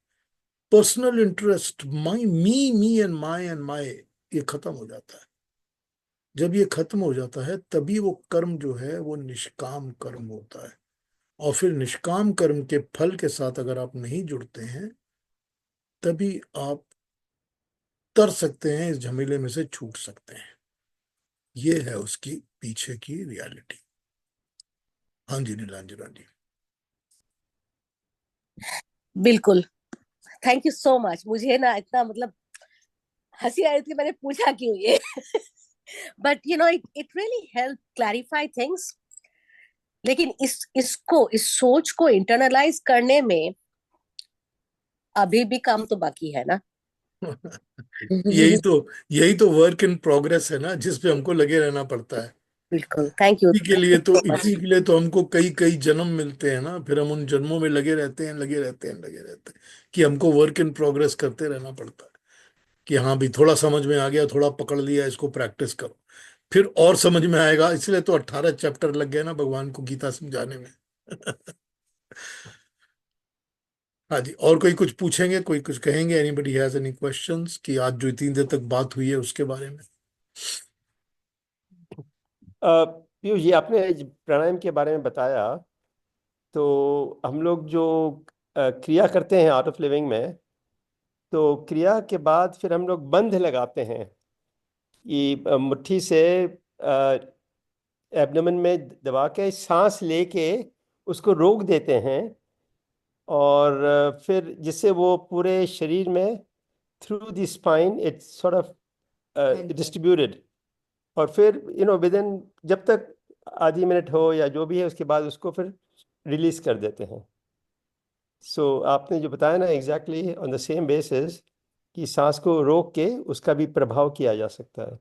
personal interest, my me me and my ये खत्म हो जाता है। जब ये खत्म हो जाता है तभी वो कर्म जो है वो निष्काम कर्म होता है। और फिर निष्काम कर्म के फल के साथ अगर आप नहीं जुड़ते हैं, तभी आप तर सकते हैं, इस झमेले में से छूट सकते हैं। ये है उसकी पीछे की रियलिटी। हाँ जी नीलांजना जी। बिल्कुल। Thank you so much. मुझे ना इतना मतलब हंसी आ रही थी, मैंने पूछा क्यों ये। But you know it really help clarify things. लेकिन इस सोच को इंटरनलाइज करने में अभी भी काम तो बाकी है ना। यही तो यही तो वर्क इन प्रोग्रेस है ना, जिस पे हमको लगे रहना पड़ता है। बिल्कुल, थैंक यू, इसी के थैंक लिए यू तो सो इसी मच। के लिए तो हमको कई कई जन्म मिलते हैं ना, फिर हम उन जन्मों में लगे रहते हैं, लगे रहते हैं, लगे रहते हैं, कि हमको वर्क इन प्रोग्रेस करते रहना पड़ता है। कि हाँ भी थोड़ा समझ में आ गया, थोड़ा पकड़ लिया, इसको प्रैक्टिस करो, फिर और समझ में आएगा। इसलिए तो 18 चैप्टर लग गए ना भगवान को गीता समझाने में। हाँ जी, और कोई कुछ पूछेंगे, कोई कुछ कहेंगे? एनीबडी हैज एनी क्वेश्चंस कि आज जो 3 देर तक बात हुई है उसके बारे में? पीयूष जी, आपने प्राणायाम के बारे में बताया, तो हम लोग जो क्रिया करते हैं आर्ट ऑफ लिविंग में, तो क्रिया के बाद फिर हम लोग बंध लगाते हैं कि मुट्ठी से एब्डोमेन में दबा के सांस लेके उसको रोक देते हैं, और फिर जिससे वो पूरे शरीर में through the spine it's sort of distributed, और फिर विद इन, जब तक आधी मिनट हो या जो भी है, उसके बाद उसको फिर रिलीज कर देते हैं। सो आपने जो बताया ना, exactly on the same basis कि सांस को रोक के उसका भी प्रभाव किया जा सकता है।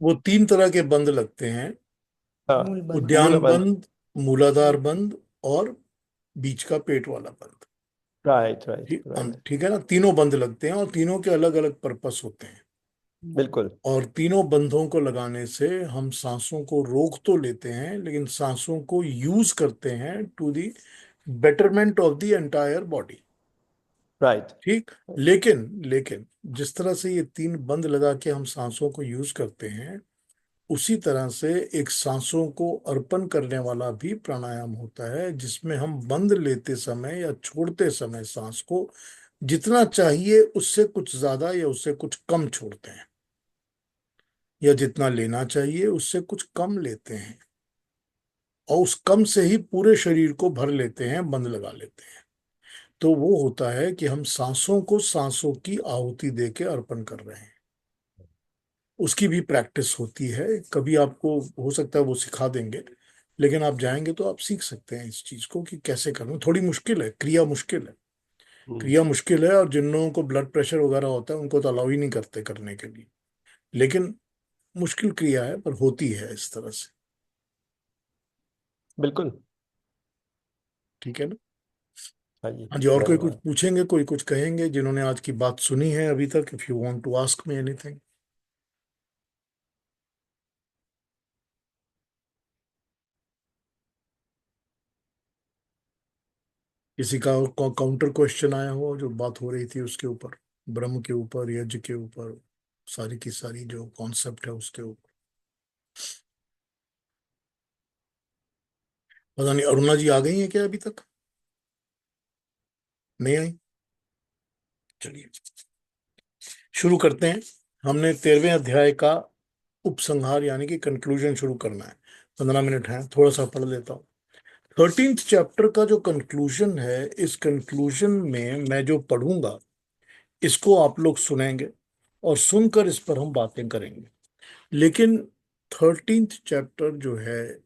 वो 3 तरह के बंद लगते हैं। हाँ, उद्यान मूलबंध। बंद, मूलाधार बंद, और बीच का पेट वाला बंद। राइट, राइट, ठीक राइट। ठीक है ना, तीनों बंद लगते हैं और तीनों के अलग अलग पर्पस होते हैं। बिल्कुल। और तीनों बंधों को लगाने से हम सांसों को रोक तो लेते हैं, लेकिन सांसों को यूज करते हैं to the betterment of the entire body. Right. ठीक। लेकिन लेकिन जिस तरह से ये 3 बंद लगा के हम सांसों को यूज करते हैं, उसी तरह से एक सांसों को अर्पण करने वाला भी प्राणायाम होता है, जिसमें हम बंद लेते समय या छोड़ते समय सांस को जितना चाहिए उससे कुछ ज्यादा या उससे कुछ कम छोड़ते हैं, या जितना लेना चाहिए उससे कुछ कम लेते हैं, और उस कम से ही पूरे शरीर को भर लेते हैं, बंद लगा लेते हैं। तो वो होता है कि हम सांसों को सांसों की आहुति दे के अर्पण कर रहे हैं। उसकी भी प्रैक्टिस होती है। कभी आपको हो सकता है वो सिखा देंगे, लेकिन आप जाएंगे तो आप सीख सकते हैं इस चीज को कि कैसे करना। थोड़ी मुश्किल है, क्रिया मुश्किल है। हम्म, क्रिया मुश्किल है, और जिन लोगों को ब्लड प्रेशर वगैरह होता है उनको तो अलाउ ही नहीं करते करने के लिए। लेकिन मुश्किल क्रिया है, पर होती है इस तरह से। बिल्कुल। ठीक है ना? हाँ जी, हाँ जी, और कोई कुछ धन्यवाद। पूछेंगे, कोई कुछ कहेंगे जिन्होंने आज की बात सुनी है अभी तक? If you want to ask me anything. किसी का काउंटर क्वेश्चन आया हो जो बात हो रही थी उसके ऊपर, ब्रह्म के ऊपर, यज्ञ के ऊपर, सारी की सारी जो कॉन्सेप्ट है उसके ऊपर? पता नहीं अरुणा जी आ गई है क्या अभी तक? नहीं आई? चलिए शुरू करते हैं। हमने 13वें अध्याय का उपसंहार यानी कि कंक्लूजन शुरू करना है। 15 मिनट है, थोड़ा सा पढ़ लेता हूँ। 13th चैप्टर का जो कंक्लूजन है, इस कंक्लूजन में मैं जो पढ़ूंगा इसको आप लोग सुनेंगे, और सुनकर इस पर हम बातें करेंगे। लेकिन 13th चैप्टर जो है,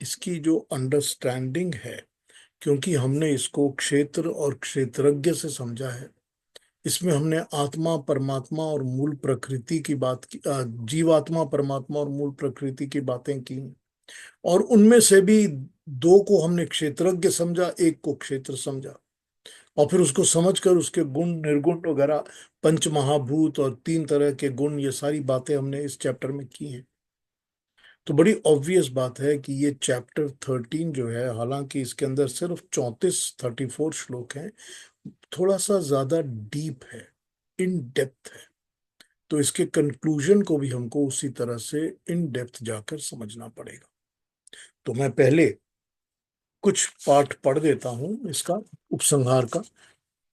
इसकी जो अंडरस्टैंडिंग है, क्योंकि हमने इसको क्षेत्र और क्षेत्रज्ञ से समझा है, इसमें हमने आत्मा परमात्मा और मूल प्रकृति की बात की, जीवात्मा परमात्मा और मूल प्रकृति की बातें की। और उनमें से भी 2 को हमने क्षेत्रज्ञ समझा, एक को क्षेत्र समझा। और फिर उसको समझकर उसके गुण निर्गुण वगैरह, पंच महाभूत और 3 तरह के गुण, ये सारी बातें हमने इस चैप्टर में की हैं। तो बड़ी ऑब्वियस बात है कि ये चैप्टर 13 जो है, हालांकि इसके अंदर सिर्फ 34 श्लोक हैं, थोड़ा सा ज्यादा डीप है, इन डेप्थ है। तो इसके कंक्लूजन को भी हमको उसी तरह से इन डेप्थ जाकर समझना पड़ेगा। तो मैं पहले कुछ पाठ पढ़ देता हूं इसका, उपसंहार का।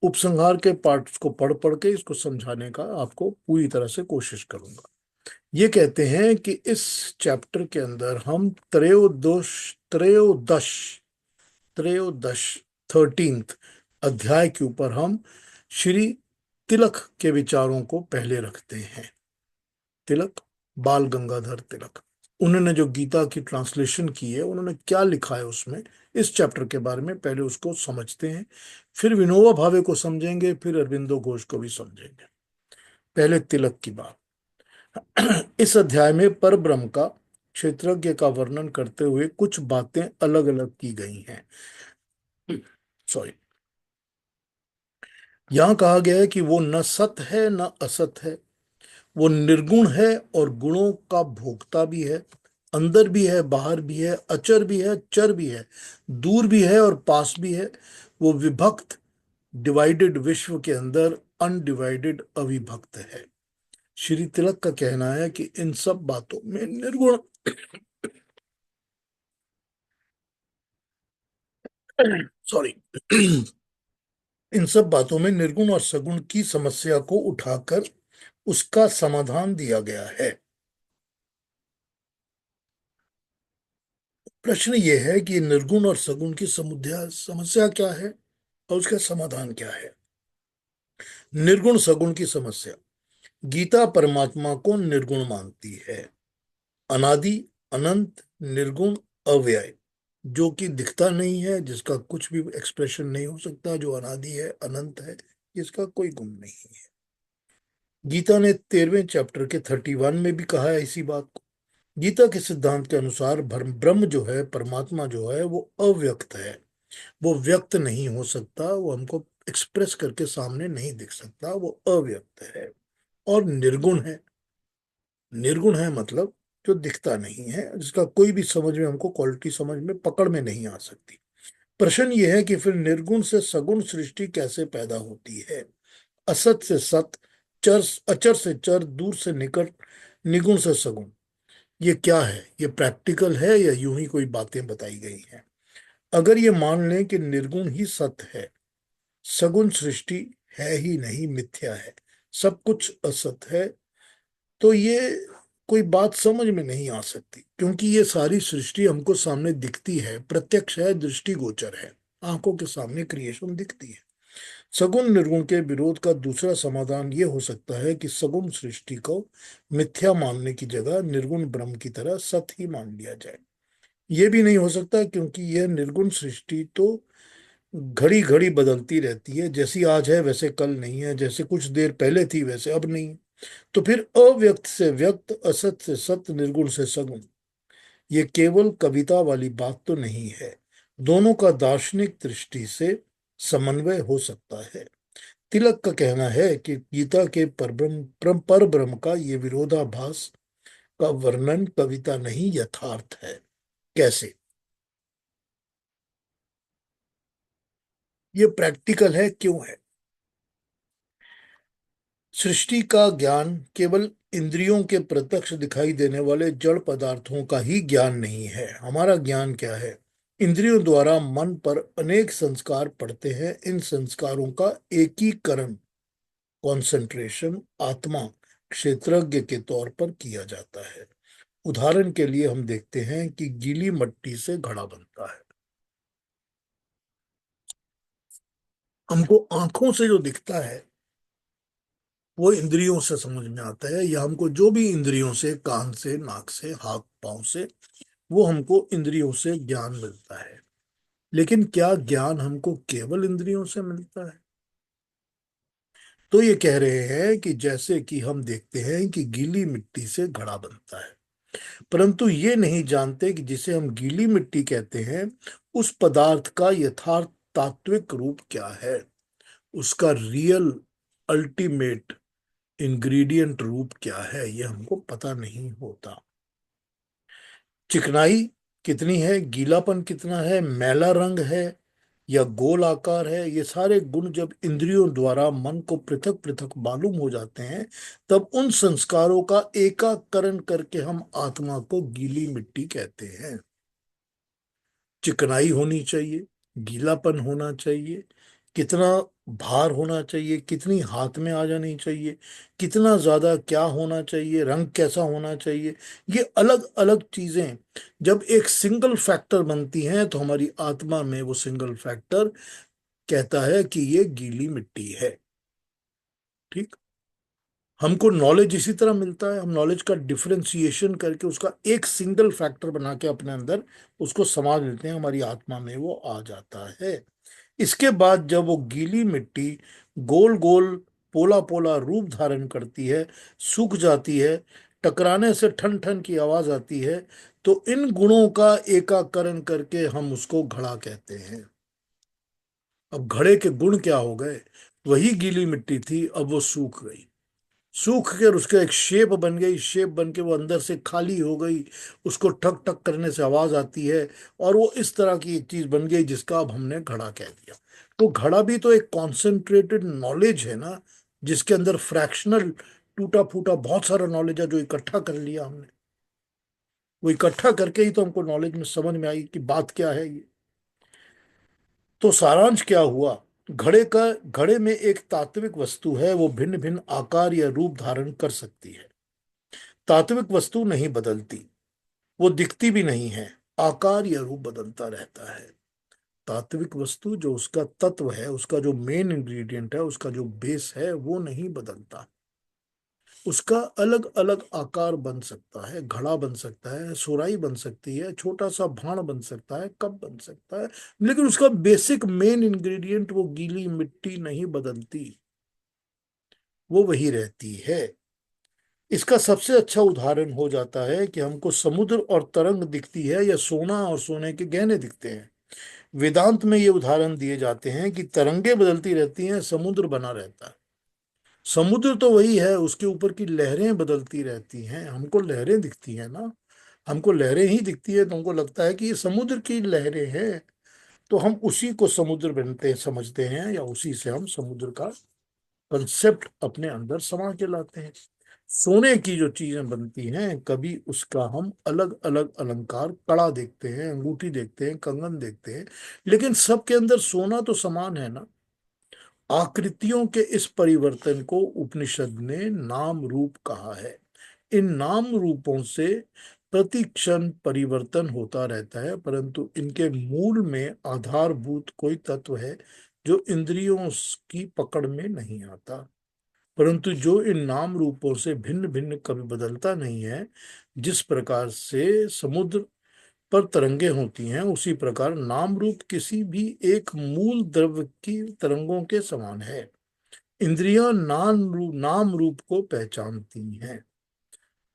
उपसंहार के पार्ट्स को पढ़ पढ़ के इसको समझाने का आपको पूरी तरह से कोशिश करूंगा। ये कहते हैं कि इस चैप्टर के अंदर हम त्रयोदश त्रयोदश 13th अध्याय के ऊपर हम श्री तिलक के विचारों को पहले रखते हैं। तिलक, बाल गंगाधर तिलक, उन्होंने जो गीता की ट्रांसलेशन की है, उन्होंने क्या लिखा है उसमें, इस चैप्टर के बारे में पहले उसको समझते हैं। फिर विनोबा भावे को समझेंगे, फिर अरविंदो घोष को भी समझेंगे। पहले तिलक की बात। इस अध्याय में पर ब्रह्म का, क्षेत्रज्ञ का वर्णन करते हुए कुछ बातें अलग अलग की गई हैं। सॉरी, यहां कहा गया है कि वो न सत है न असत है, वो निर्गुण है और गुणों का भोक्ता भी है, अंदर भी है, बाहर भी है, अचर भी है, चर भी है, दूर भी है और पास भी है। वो विभक्त डिवाइडेड विश्व के अंदर अनडिवाइडेड अविभक्त है। श्री तिलक का कहना है कि इन सब बातों में निर्गुण सॉरी इन सब बातों में निर्गुण और सगुण की समस्या को उठाकर उसका समाधान दिया गया है। प्रश्न ये है कि निर्गुण और सगुण की समुद्या समस्या क्या है और उसका समाधान क्या है। निर्गुण सगुण की समस्या। गीता परमात्मा को निर्गुण मानती है, अनादि, अनंत, निर्गुण, अव्यय, जो कि दिखता नहीं है, जिसका कुछ भी एक्सप्रेशन नहीं हो सकता, जो अनादि है, अनंत है, जिसका कोई गुण नहीं है। गीता ने 13वें चैप्टर के 31 में भी कहा है इसी बात को। गीता के सिद्धांत के अनुसार ब्रह्म जो है, परमात्मा जो है, वो अव्यक्त है, वो व्यक्त नहीं हो सकता, वो हमको एक्सप्रेस करके सामने नहीं दिख सकता, वो अव्यक्त है और निर्गुण है। निर्गुण है मतलब जो दिखता नहीं है, जिसका कोई भी समझ में, हमको क्वालिटी समझ में, पकड़ में नहीं आ सकती। प्रश्न ये है कि फिर निर्गुण से सगुण सृष्टि कैसे पैदा होती है। असत से सत, चर अचर से चर, दूर से निकट, निगुण से सगुण, ये क्या है? ये प्रैक्टिकल है या यूं ही कोई बातें बताई गई हैं? अगर ये मान लें कि निर्गुण ही सत्य है, सगुण सृष्टि है ही नहीं, मिथ्या है, सब कुछ असत है, तो ये कोई बात समझ में नहीं आ सकती, क्योंकि ये सारी सृष्टि हमको सामने दिखती है, प्रत्यक्ष है, दृष्टिगोचर है, आंखों के सामने क्रिएशन दिखती है। सगुण निर्गुण के विरोध का दूसरा समाधान ये हो सकता है कि सगुण सृष्टि को मिथ्या मानने की जगह निर्गुण ब्रह्म की तरह सत्य ही मान लिया जाए। ये भी नहीं हो सकता, क्योंकि यह निर्गुण सृष्टि तो घड़ी घड़ी बदलती रहती है, जैसी आज है वैसे कल नहीं है, जैसे कुछ देर पहले थी वैसे अब नहीं। तो फिर अव्यक्त से व्यक्त, असत से सत्य, निर्गुण से सगुण, ये केवल कविता वाली बात तो नहीं है। दोनों का दार्शनिक दृष्टि से समन्वय हो सकता है। तिलक का कहना है कि गीता के पर ब्रह्म का ये विरोधाभास का वर्णन कविता नहीं, यथार्थ है। कैसे? ये प्रैक्टिकल है, क्यों है? सृष्टि का ज्ञान केवल इंद्रियों के प्रत्यक्ष दिखाई देने वाले जड़ पदार्थों का ही ज्ञान नहीं है। हमारा ज्ञान क्या है? इंद्रियों द्वारा मन पर अनेक संस्कार पड़ते हैं। इन संस्कारों का एकीकरण, कॉन्सेंट्रेशन, आत्मा, क्षेत्रज्ञ के तौर पर किया जाता है। उदाहरण के लिए हम देखते हैं कि गीली मिट्टी से घड़ा बनता है। हमको आंखों से जो दिखता है वो इंद्रियों से समझ में आता है, या हमको जो भी इंद्रियों से, कान से, नाक से, हाथ पांव से, वो हमको इंद्रियों से ज्ञान मिलता है। लेकिन क्या ज्ञान हमको केवल इंद्रियों से मिलता है? तो ये कह रहे हैं कि जैसे कि हम देखते हैं कि गीली मिट्टी से घड़ा बनता है, परंतु ये नहीं जानते कि जिसे हम गीली मिट्टी कहते हैं, उस पदार्थ का यथार्थ तात्विक रूप क्या है, उसका रियल अल्टीमेट इंग्रेडिएंट रूप क्या है, ये हमको पता नहीं होता। चिकनाई कितनी है, गीलापन कितना है, मैला रंग है, या गोल आकार है, ये सारे गुण जब इंद्रियों द्वारा मन को पृथक पृथक मालूम हो जाते हैं, तब उन संस्कारों का एकाकरण करके हम आत्मा को गीली मिट्टी कहते हैं। चिकनाई होनी चाहिए, गीलापन होना चाहिए, कितना भार होना चाहिए, कितनी हाथ में आ जानी चाहिए, कितना ज्यादा क्या होना चाहिए, रंग कैसा होना चाहिए, ये अलग अलग चीजें जब एक सिंगल फैक्टर बनती हैं तो हमारी आत्मा में वो सिंगल फैक्टर कहता है कि ये गीली मिट्टी है। ठीक। हमको नॉलेज इसी तरह मिलता है, हम नॉलेज का डिफरेंशिएशन करके उसका एक सिंगल फैक्टर बना के अपने अंदर उसको समझ लेते हैं, हमारी आत्मा में वो आ जाता है। इसके बाद जब वो गीली मिट्टी गोल गोल पोला पोला रूप धारण करती है, सूख जाती है, टकराने से ठन ठन की आवाज आती है, तो इन गुणों का एकाकरण करके हम उसको घड़ा कहते हैं। अब घड़े के गुण क्या हो गए? वही गीली मिट्टी थी, अब वो सूख गई, सूख कर उसका एक शेप बन गई, शेप बन के वो अंदर से खाली हो गई, उसको ठक ठक करने से आवाज आती है, और वो इस तरह की एक चीज बन गई जिसका अब हमने घड़ा कह दिया। तो घड़ा भी तो एक कॉन्सेंट्रेटेड नॉलेज है ना, जिसके अंदर फ्रैक्शनल टूटा फूटा बहुत सारा नॉलेज है जो इकट्ठा कर लिया हमने। वो इकट्ठा करके ही तो हमको नॉलेज में समझ में आई कि बात क्या है ये। तो सारांश क्या हुआ? घड़े में एक तात्विक वस्तु है, वो भिन्न भिन्न आकार या रूप धारण कर सकती है। तात्विक वस्तु नहीं बदलती, वो दिखती भी नहीं है, आकार या रूप बदलता रहता है। तात्विक वस्तु जो उसका तत्व है, उसका जो मेन इंग्रेडिएंट है, उसका जो बेस है, वो नहीं बदलता। उसका अलग अलग आकार बन सकता है, घड़ा बन सकता है, सुराही बन सकती है, छोटा सा भाण बन सकता है, कप बन सकता है, लेकिन उसका बेसिक मेन इंग्रेडिएंट वो गीली मिट्टी नहीं बदलती, वो वही रहती है। इसका सबसे अच्छा उदाहरण हो जाता है कि हमको समुद्र और तरंग दिखती है या सोना और सोने के गहने दिखते हैं। वेदांत में ये उदाहरण दिए जाते हैं कि तरंगे बदलती रहती हैं, समुद्र बना रहता है। समुद्र तो वही है, उसके ऊपर की लहरें बदलती रहती हैं, हमको लहरें दिखती हैं ना, हमको लहरें ही दिखती है तो हमको लगता है कि ये समुद्र की लहरें हैं, तो हम उसी को समुद्र बनते समझते हैं, या उसी से हम समुद्र का कंसेप्ट अपने अंदर समा के लाते हैं। सोने की जो चीजें बनती हैं, कभी उसका हम अलग अलग अलंकार, कड़ा देखते हैं, अंगूठी देखते हैं, कंगन देखते हैं, लेकिन सबके अंदर सोना तो समान है ना। आकृतियों के इस परिवर्तन को उपनिषद ने नाम रूप कहा है। इन नाम रूपों से प्रति क्षण परिवर्तन होता रहता है, परंतु इनके मूल में आधारभूत कोई तत्व है जो इंद्रियों की पकड़ में नहीं आता। परंतु जो इन नाम रूपों से भिन्न भिन्न कभी बदलता नहीं है, जिस प्रकार से समुद्र पर तरंगे होती हैं, उसी प्रकार नाम रूप किसी भी एक मूल द्रव्य की तरंगों के समान है। इंद्रियां नाम रूप को पहचानती हैं।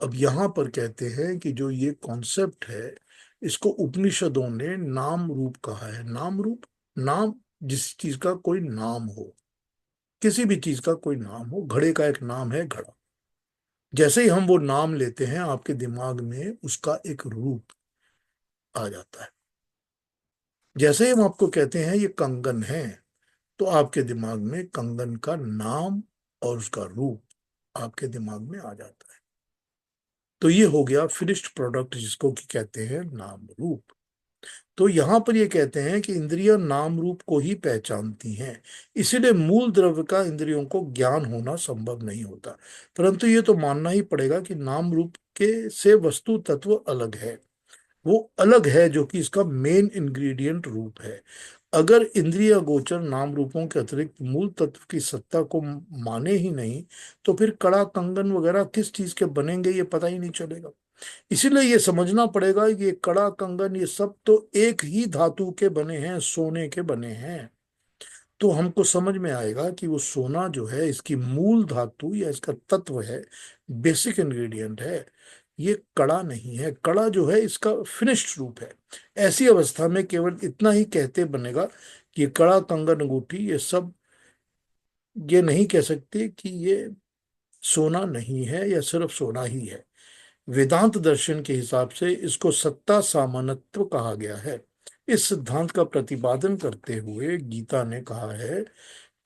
अब यहां पर कहते हैं कि जो ये कॉन्सेप्ट है, इसको उपनिषदों ने नाम रूप कहा है। नाम रूप, नाम जिस चीज का कोई नाम हो, किसी भी चीज का कोई नाम हो, घड़े का एक नाम है घड़ा। जैसे ही हम वो नाम लेते हैं, आपके दिमाग में उसका एक रूप आ जाता है। जैसे ही हम आपको कहते हैं ये कंगन है, तो आपके दिमाग में कंगन का नाम और उसका रूप आपके दिमाग में आ जाता है। तो ये हो गया फिनिश्ड प्रोडक्ट, जिसको कि कहते हैं नाम रूप। तो यहां पर ये कहते हैं कि इंद्रियां नाम रूप को ही पहचानती हैं, इसीलिए मूल द्रव्य का इंद्रियों को ज्ञान होना संभव नहीं होता। परंतु ये तो मानना ही पड़ेगा कि नाम रूप के से वस्तु तत्व अलग है, वो अलग है जो कि इसका मेन इंग्रेडिएंट रूप है। अगर इंद्रिय गोचर नाम रूपों के अतिरिक्त मूल तत्व की सत्ता को माने ही नहीं, तो फिर कड़ा कंगन वगैरह किस चीज के बनेंगे ये पता ही नहीं चलेगा। इसीलिए ये समझना पड़ेगा कि ये कड़ा कंगन ये सब तो एक ही धातु के बने हैं, सोने के बने हैं। तो हमको समझ में आएगा कि वो सोना जो है, इसकी मूल धातु या इसका तत्व है, बेसिक इंग्रेडिएंट है, ये कड़ा नहीं है। कड़ा जो है इसका फिनिश्ड रूप है। ऐसी अवस्था में केवल इतना ही कहते बनेगा कि ये कड़ा कंगन अंगूठी ये सब, ये नहीं कह सकते कि ये सोना नहीं है या सिर्फ सोना ही है। वेदांत दर्शन के हिसाब से इसको सत्ता सामानत्व कहा गया है। इस सिद्धांत का प्रतिपादन करते हुए गीता ने कहा है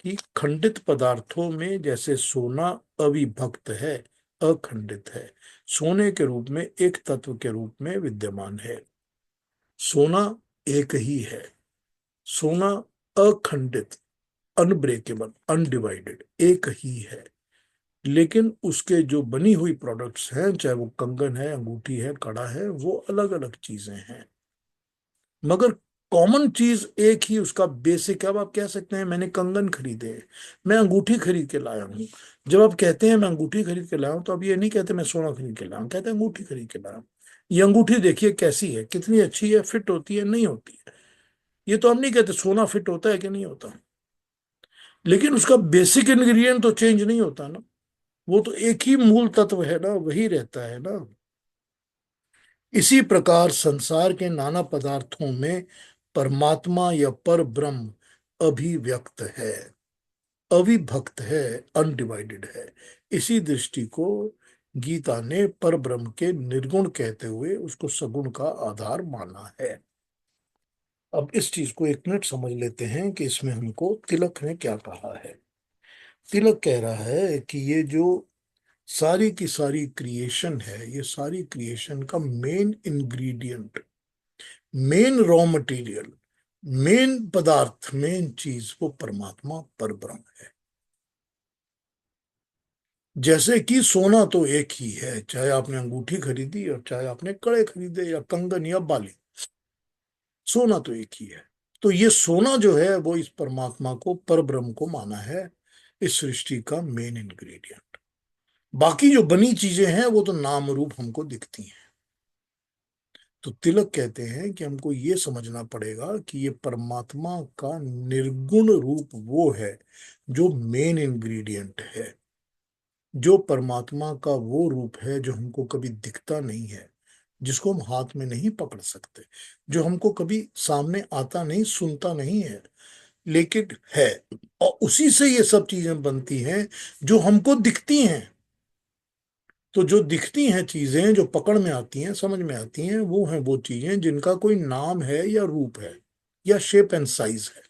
कि खंडित पदार्थों में जैसे सोना अविभक्त है, अखंडित है, सोने के रूप में एक तत्व के रूप में विद्यमान है। सोना एक ही है, सोना अखंडित, अनब्रेकेबल, अनडिवाइडेड एक ही है। लेकिन उसके जो बनी हुई प्रोडक्ट्स हैं, चाहे वो कंगन है, अंगूठी है, कड़ा है, वो अलग अलग चीजें हैं। मगर कॉमन चीज एक ही, उसका बेसिक। अब आप कह सकते हैं मैंने कंगन खरीदे, मैं अंगूठी खरीद के लाया हूँ। जब आप कहते हैं मैं अंगूठी खरीद के लाया हूं, तो अब ये नहीं कहते मैं सोना खरीद के लाया हूं, कहते हैं अंगूठी खरीद के लाया हूं। ये अंगूठी देखिए कैसी है, कितनी अच्छी है, फिट होती है, नहीं होती है। ये तो हम नहीं कहते सोना फिट होता है कि नहीं होता, लेकिन उसका बेसिक इंग्रेडिएंट तो चेंज नहीं होता ना। वो तो एक ही मूल तत्व है ना, वही रहता है ना। इसी प्रकार संसार के नाना पदार्थों में परमात्मा या पर ब्रह्म अभिव्यक्त है, अविभक्त है, अनडिवाइडेड है। इसी दृष्टि को गीता ने पर ब्रह्म के निर्गुण कहते हुए उसको सगुण का आधार माना है। अब इस चीज को एक मिनट समझ लेते हैं कि इसमें हमको तिलक ने क्या कहा है। तिलक कह रहा है कि ये जो सारी की सारी क्रिएशन है, ये सारी क्रिएशन का main ingredient, main raw material, main पदार्थ, मेन चीज वो परमात्मा पर ब्रह्म है। जैसे कि सोना तो एक ही है, चाहे आपने अंगूठी खरीदी और चाहे आपने कड़े खरीदे या कंगन या बाली, सोना तो एक ही है। तो ये सोना जो है वो इस परमात्मा को, पर ब्रह्म को माना है इस सृष्टि का मेन इंग्रेडिएंट। बाकी जो बनी चीजें हैं वो तो नाम रूप हमको दिखती हैं। तो तिलक कहते हैं कि हमको ये समझना पड़ेगा कि ये परमात्मा का निर्गुण रूप वो है जो मेन इंग्रेडिएंट है, जो परमात्मा का वो रूप है जो हमको कभी दिखता नहीं है, जिसको हम हाथ में नहीं पकड़ सकते, जो हमको कभी सामने आता नहीं, सुनता नहीं है, लेकिन है। और उसी से ये सब चीजें बनती हैं जो हमको दिखती हैं। तो जो दिखती हैं चीजें, जो पकड़ में आती हैं, समझ में आती हैं, वो हैं वो चीजें जिनका कोई नाम है या रूप है या शेप एंड साइज है।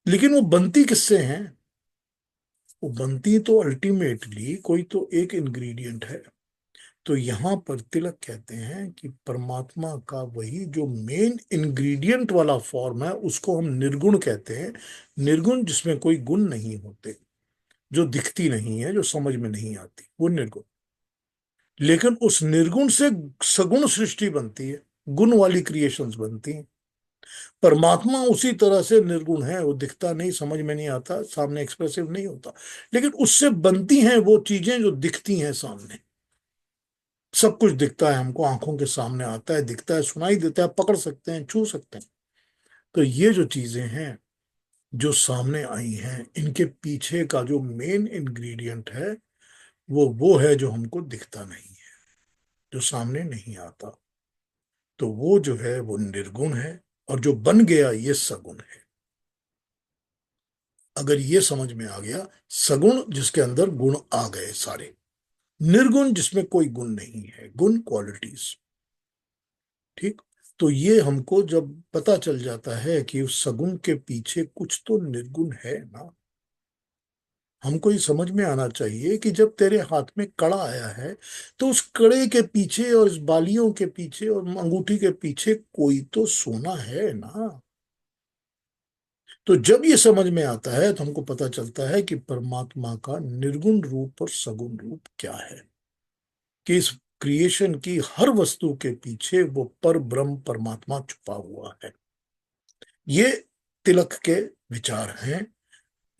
लेकिन वो बनती किससे हैं? वो बनती तो अल्टीमेटली कोई तो एक इंग्रेडिएंट है। तो यहां पर तिलक कहते हैं कि परमात्मा का वही जो मेन इंग्रेडिएंट वाला फॉर्म है उसको हम निर्गुण कहते हैं। निर्गुण जिसमें कोई गुण नहीं होते, जो दिखती नहीं है, जो समझ में नहीं आती, वो निर्गुण। लेकिन उस निर्गुण से सगुण सृष्टि बनती है, गुण वाली क्रिएशंस बनती हैं। परमात्मा उसी तरह से निर्गुण है, वो दिखता नहीं, समझ में नहीं आता, सामने एक्सप्रेसिव नहीं होता, लेकिन उससे बनती हैं वो चीजें जो दिखती हैं सामने। सब कुछ दिखता है हमको, आंखों के सामने आता है, दिखता है, सुनाई देता है, पकड़ सकते हैं, छू सकते हैं। तो ये जो चीजें हैं जो सामने आई हैं, इनके पीछे का जो मेन इंग्रेडिएंट है वो है जो हमको दिखता नहीं है, जो सामने नहीं आता। तो वो जो है वो निर्गुण है, और जो बन गया ये सगुण है। अगर ये समझ में आ गया, सगुण जिसके अंदर गुण आ गए सारे, निर्गुण जिसमें कोई गुण नहीं है, गुण क्वालिटीज। ठीक। तो ये हमको जब पता चल जाता है कि उस सगुण के पीछे कुछ तो निर्गुण है ना, हमको ये समझ में आना चाहिए कि जब तेरे हाथ में कड़ा आया है, तो उस कड़े के पीछे और इस बालियों के पीछे और अंगूठी के पीछे कोई तो सोना है ना। तो जब ये समझ में आता है तो हमको पता चलता है कि परमात्मा का निर्गुण रूप और सगुण रूप क्या है, कि इस क्रिएशन की हर वस्तु के पीछे वो पर ब्रह्म परमात्मा छुपा हुआ है। ये तिलक के विचार हैं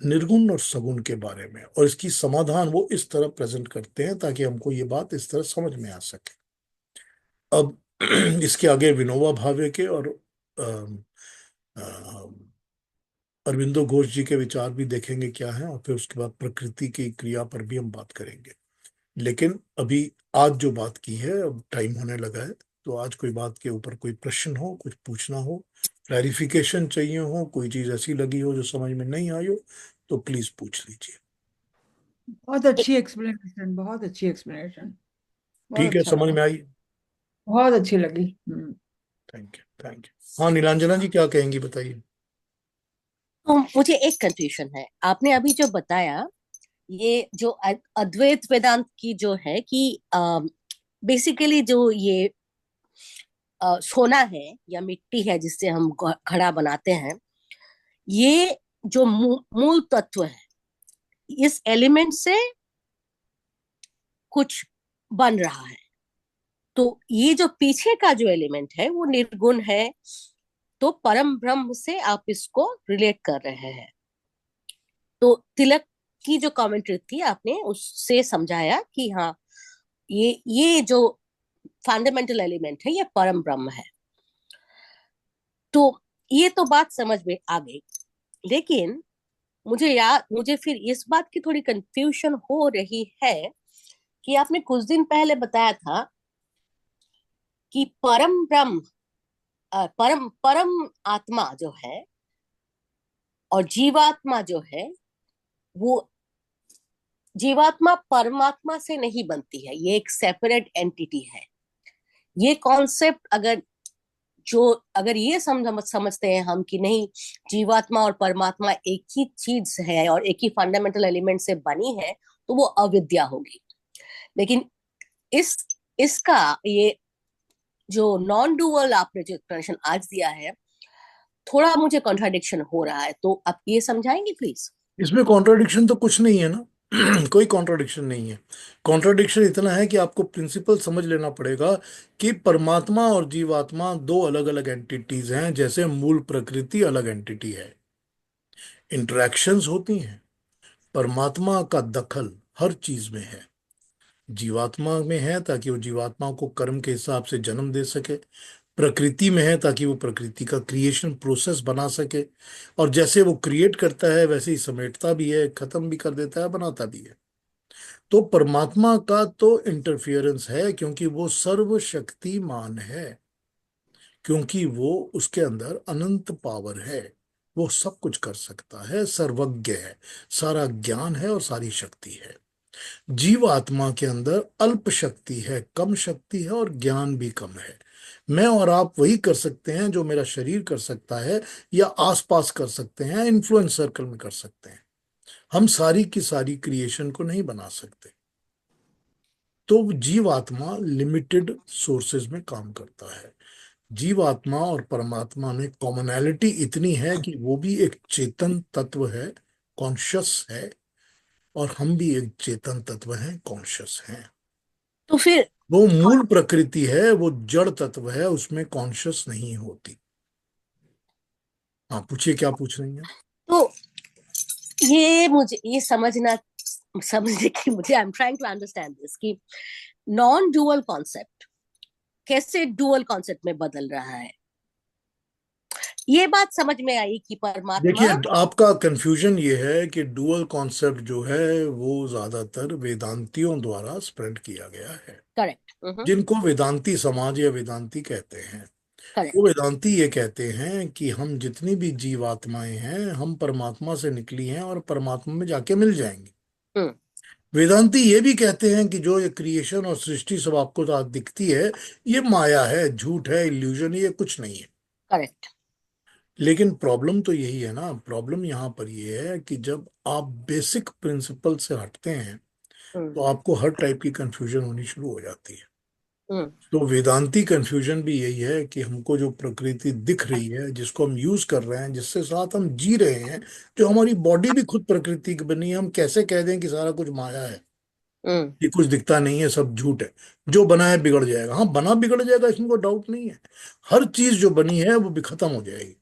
निर्गुण और सगुण के बारे में, और इसकी समाधान वो इस तरह प्रेजेंट करते हैं ताकि हमको ये बात इस तरह समझ में आ सके। अब इसके आगे विनोबा भावे के और अम, अरविंदो घोष जी के विचार भी देखेंगे क्या है, और फिर उसके बाद प्रकृति की क्रिया पर भी हम बात करेंगे। लेकिन अभी आज जो बात की है, अब टाइम होने लगा है, तो आज कोई बात के ऊपर कोई प्रश्न हो, कुछ पूछना हो, क्लैरिफिकेशन चाहिए हो, कोई चीज ऐसी लगी हो जो समझ में नहीं आई हो, तो प्लीज पूछ लीजिए। बहुत अच्छी एक्सप्लेनेशन, बहुत अच्छी एक्सप्लेनेशन। बहुत ठीक है, अच्छा समझ लगा, में आई? बहुत अच्छी लगी। Thank you, thank you. हाँ नीलांजना जी क्या कहेंगी, बताइए। तो मुझे एक कंफ्यूजन है, आपने अभी जो बताया, ये जो अद्वैत वेदांत की जो है कि बेसिकली जो ये सोना है या मिट्टी है जिससे हम घड़ा बनाते हैं, ये जो मूल तत्व है, इस एलिमेंट से कुछ बन रहा है। तो ये जो पीछे का जो एलिमेंट है वो निर्गुण है, तो परम ब्रह्म से आप इसको रिलेट कर रहे हैं। तो तिलक की जो कमेंट्री थी आपने उससे समझाया कि हाँ, ये जो फंडामेंटल एलिमेंट है ये परम ब्रह्म है। तो ये तो बात समझ में आ गई, लेकिन मुझे फिर इस बात की थोड़ी कंफ्यूजन हो रही है कि आपने कुछ दिन पहले बताया था कि परम ब्रह्म, परम परम आत्मा जो है और जीवात्मा जो है, वो जीवात्मा परमात्मा से नहीं बनती है, ये एक सेपरेट एंटिटी है। ये कॉन्सेप्ट अगर ये समझते हैं हम कि नहीं, जीवात्मा और परमात्मा एक ही चीज है और एक ही फंडामेंटल एलिमेंट से बनी है, तो वो अविद्या होगी। लेकिन इस इसका ये जो नॉन डुअल आपने जो एक्सप्लेनेशन आज दिया है, थोड़ा मुझे कॉन्ट्राडिक्शन हो रहा है, तो आप ये समझाएंगे प्लीज। इसमें कॉन्ट्राडिक्शन तो कुछ नहीं है ना। कोई कॉन्ट्राडिक्शन नहीं है। कॉन्ट्राडिक्शन इतना है कि आपको प्रिंसिपल समझ लेना पड़ेगा कि परमात्मा और जीवात्मा दो अलग अलग एंटिटीज हैं, जैसे मूल प्रकृति अलग एंटिटी है। इंटरेक्शंस होती हैं। परमात्मा का दखल हर चीज में है, जीवात्मा में है ताकि वो जीवात्मा को कर्म के हिसाब से जन्म दे सके, प्रकृति में है ताकि वो प्रकृति का क्रिएशन प्रोसेस बना सके, और जैसे वो क्रिएट करता है वैसे ही समेटता भी है, खत्म भी कर देता है, बनाता भी है। तो परमात्मा का तो इंटरफियरेंस है क्योंकि वो सर्वशक्तिमान है, क्योंकि वो उसके अंदर अनंत पावर है, वो सब कुछ कर सकता है, सर्वज्ञ है, सारा ज्ञान है और सारी शक्ति है। जीव आत्मा के अंदर अल्प शक्ति है, कम शक्ति है और ज्ञान भी कम है। मैं और आप वही कर सकते हैं जो मेरा शरीर कर सकता है, या आसपास कर सकते हैं, इन्फ्लुएंस सर्कल में कर सकते हैं। हम सारी की सारी क्रिएशन को नहीं बना सकते। तो जीव आत्मा लिमिटेड सोर्सेज में काम करता है। जीव आत्मा और परमात्मा में कॉमनैलिटी इतनी है कि वो भी एक चेतन तत्व है, कॉन्शियस है, और हम भी एक चेतन तत्व हैं, कॉन्शियस हैं। तो फिर वो मूल प्रकृति है, वो जड़ तत्व है, उसमें कॉन्शियस नहीं होती। हाँ पूछिए, क्या पूछ रही हैं। तो ये मुझे ये समझने की मुझे, I am trying to understand this कि नॉन डुअल कॉन्सेप्ट कैसे डुअल कॉन्सेप्ट में बदल रहा है। ये बात समझ में आई कि देखिए, परमात्मा। आपका कंफ्यूजन ये है कि डुअल कॉन्सेप्ट जो है वो ज्यादातर वेदांतियों द्वारा स्प्रेड किया गया है, करेक्ट। जिनको वेदांती समाज या वेदांती कहते हैं। वो करेक्ट। वेदांती ये कहते हैं कि हम जितनी भी जीवात्माएं हैं, हम परमात्मा से निकली हैं और परमात्मा में जाके मिल जाएंगे। हम्म। वेदांती ये भी कहते हैं कि जो ये क्रिएशन और सृष्टि सब आपको जो आज दिखती है, ये माया है, झूठ है, इल्यूजन, ये कुछ नहीं है। करेक्ट। लेकिन प्रॉब्लम तो यही है ना, प्रॉब्लम यहाँ पर ये है कि जब आप बेसिक प्रिंसिपल से हटते हैं हम्म। तो आपको हर टाइप की कंफ्यूजन होनी शुरू हो जाती है। हम्म। तो वेदांती कंफ्यूजन भी यही है कि हमको जो प्रकृति दिख रही है, जिसको हम यूज कर रहे हैं, जिससे साथ हम जी रहे हैं, जो हमारी बॉडी भी खुद प्रकृति की बनी है, हम कैसे कह दें कि सारा कुछ माया है, हम्म। ये कुछ दिखता नहीं है, सब झूठ है। जो बना है बिगड़ जाएगा, हाँ बना बिगड़ जाएगा, इसमें कोई डाउट नहीं है। हर चीज जो बनी है वो भी खत्म हो जाएगी,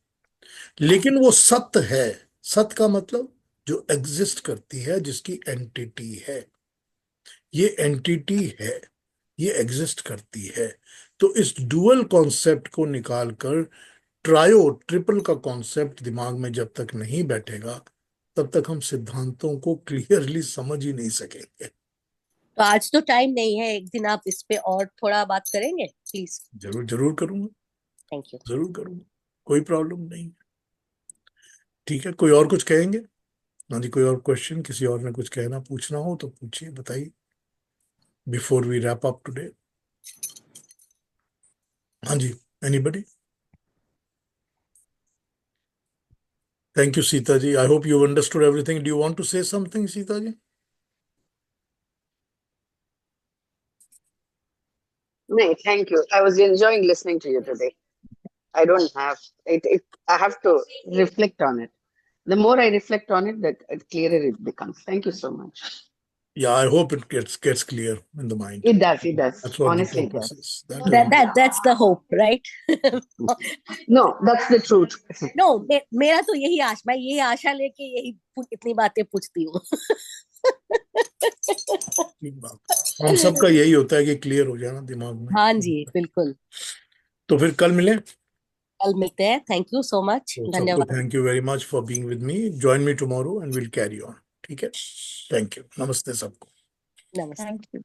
लेकिन वो सत्य है। सत्य का मतलब जो एग्जिस्ट करती है, जिसकी एंटिटी है, ये एंटिटी है, ये एग्जिस्ट करती है। तो इस डुअल कॉन्सेप्ट को निकालकर ट्रायो ट्रिपल का कॉन्सेप्ट दिमाग में जब तक नहीं बैठेगा, तब तक हम सिद्धांतों को क्लियरली समझ ही नहीं सकेंगे। तो आज तो टाइम नहीं है, एक दिन आप इस पे और थोड़ा बात करेंगे प्लीज। जरूर जरूर करूंगा, थैंक यू। जरूर करूंगा, कोई प्रॉब्लम नहीं। ठीक है, कोई और कुछ कहेंगे। हाँ जी, कोई और क्वेश्चन, किसी और ने कुछ कहना पूछना हो तो पूछिए, बताइए, before we wrap up today. हाँ जी, anybody. Thank you, Sita ji. I hope you've understood everything. Do you want to say something, Sita ji? No, thank you. I was enjoying listening to you today. I don't have it. I have to reflect on it. The more I reflect on it, the clearer it becomes. Thank you so much. Yeah, I hope it gets clear in the mind. It does. It does. That's what the Honestly, it purpose does. is. that's the hope, right? No, that's the truth. No मेरा तो यही आशा, मैं यही आशा लेके यही इतनी बातें पूछती हूँ. ठीक बात. हम सबका यही होता है कि क्लियर हो जाए ना दिमाग में. हाँ जी, बिल्कुल. तो फिर कल मिलें. कल मिलते हैं. Thank you so much. तो सबको धन्यवाद. Thank you very much for being with me. Join me tomorrow and will carry on. ठीक है. Thank you. नमस्ते सबको. नमस्ते. Thank you.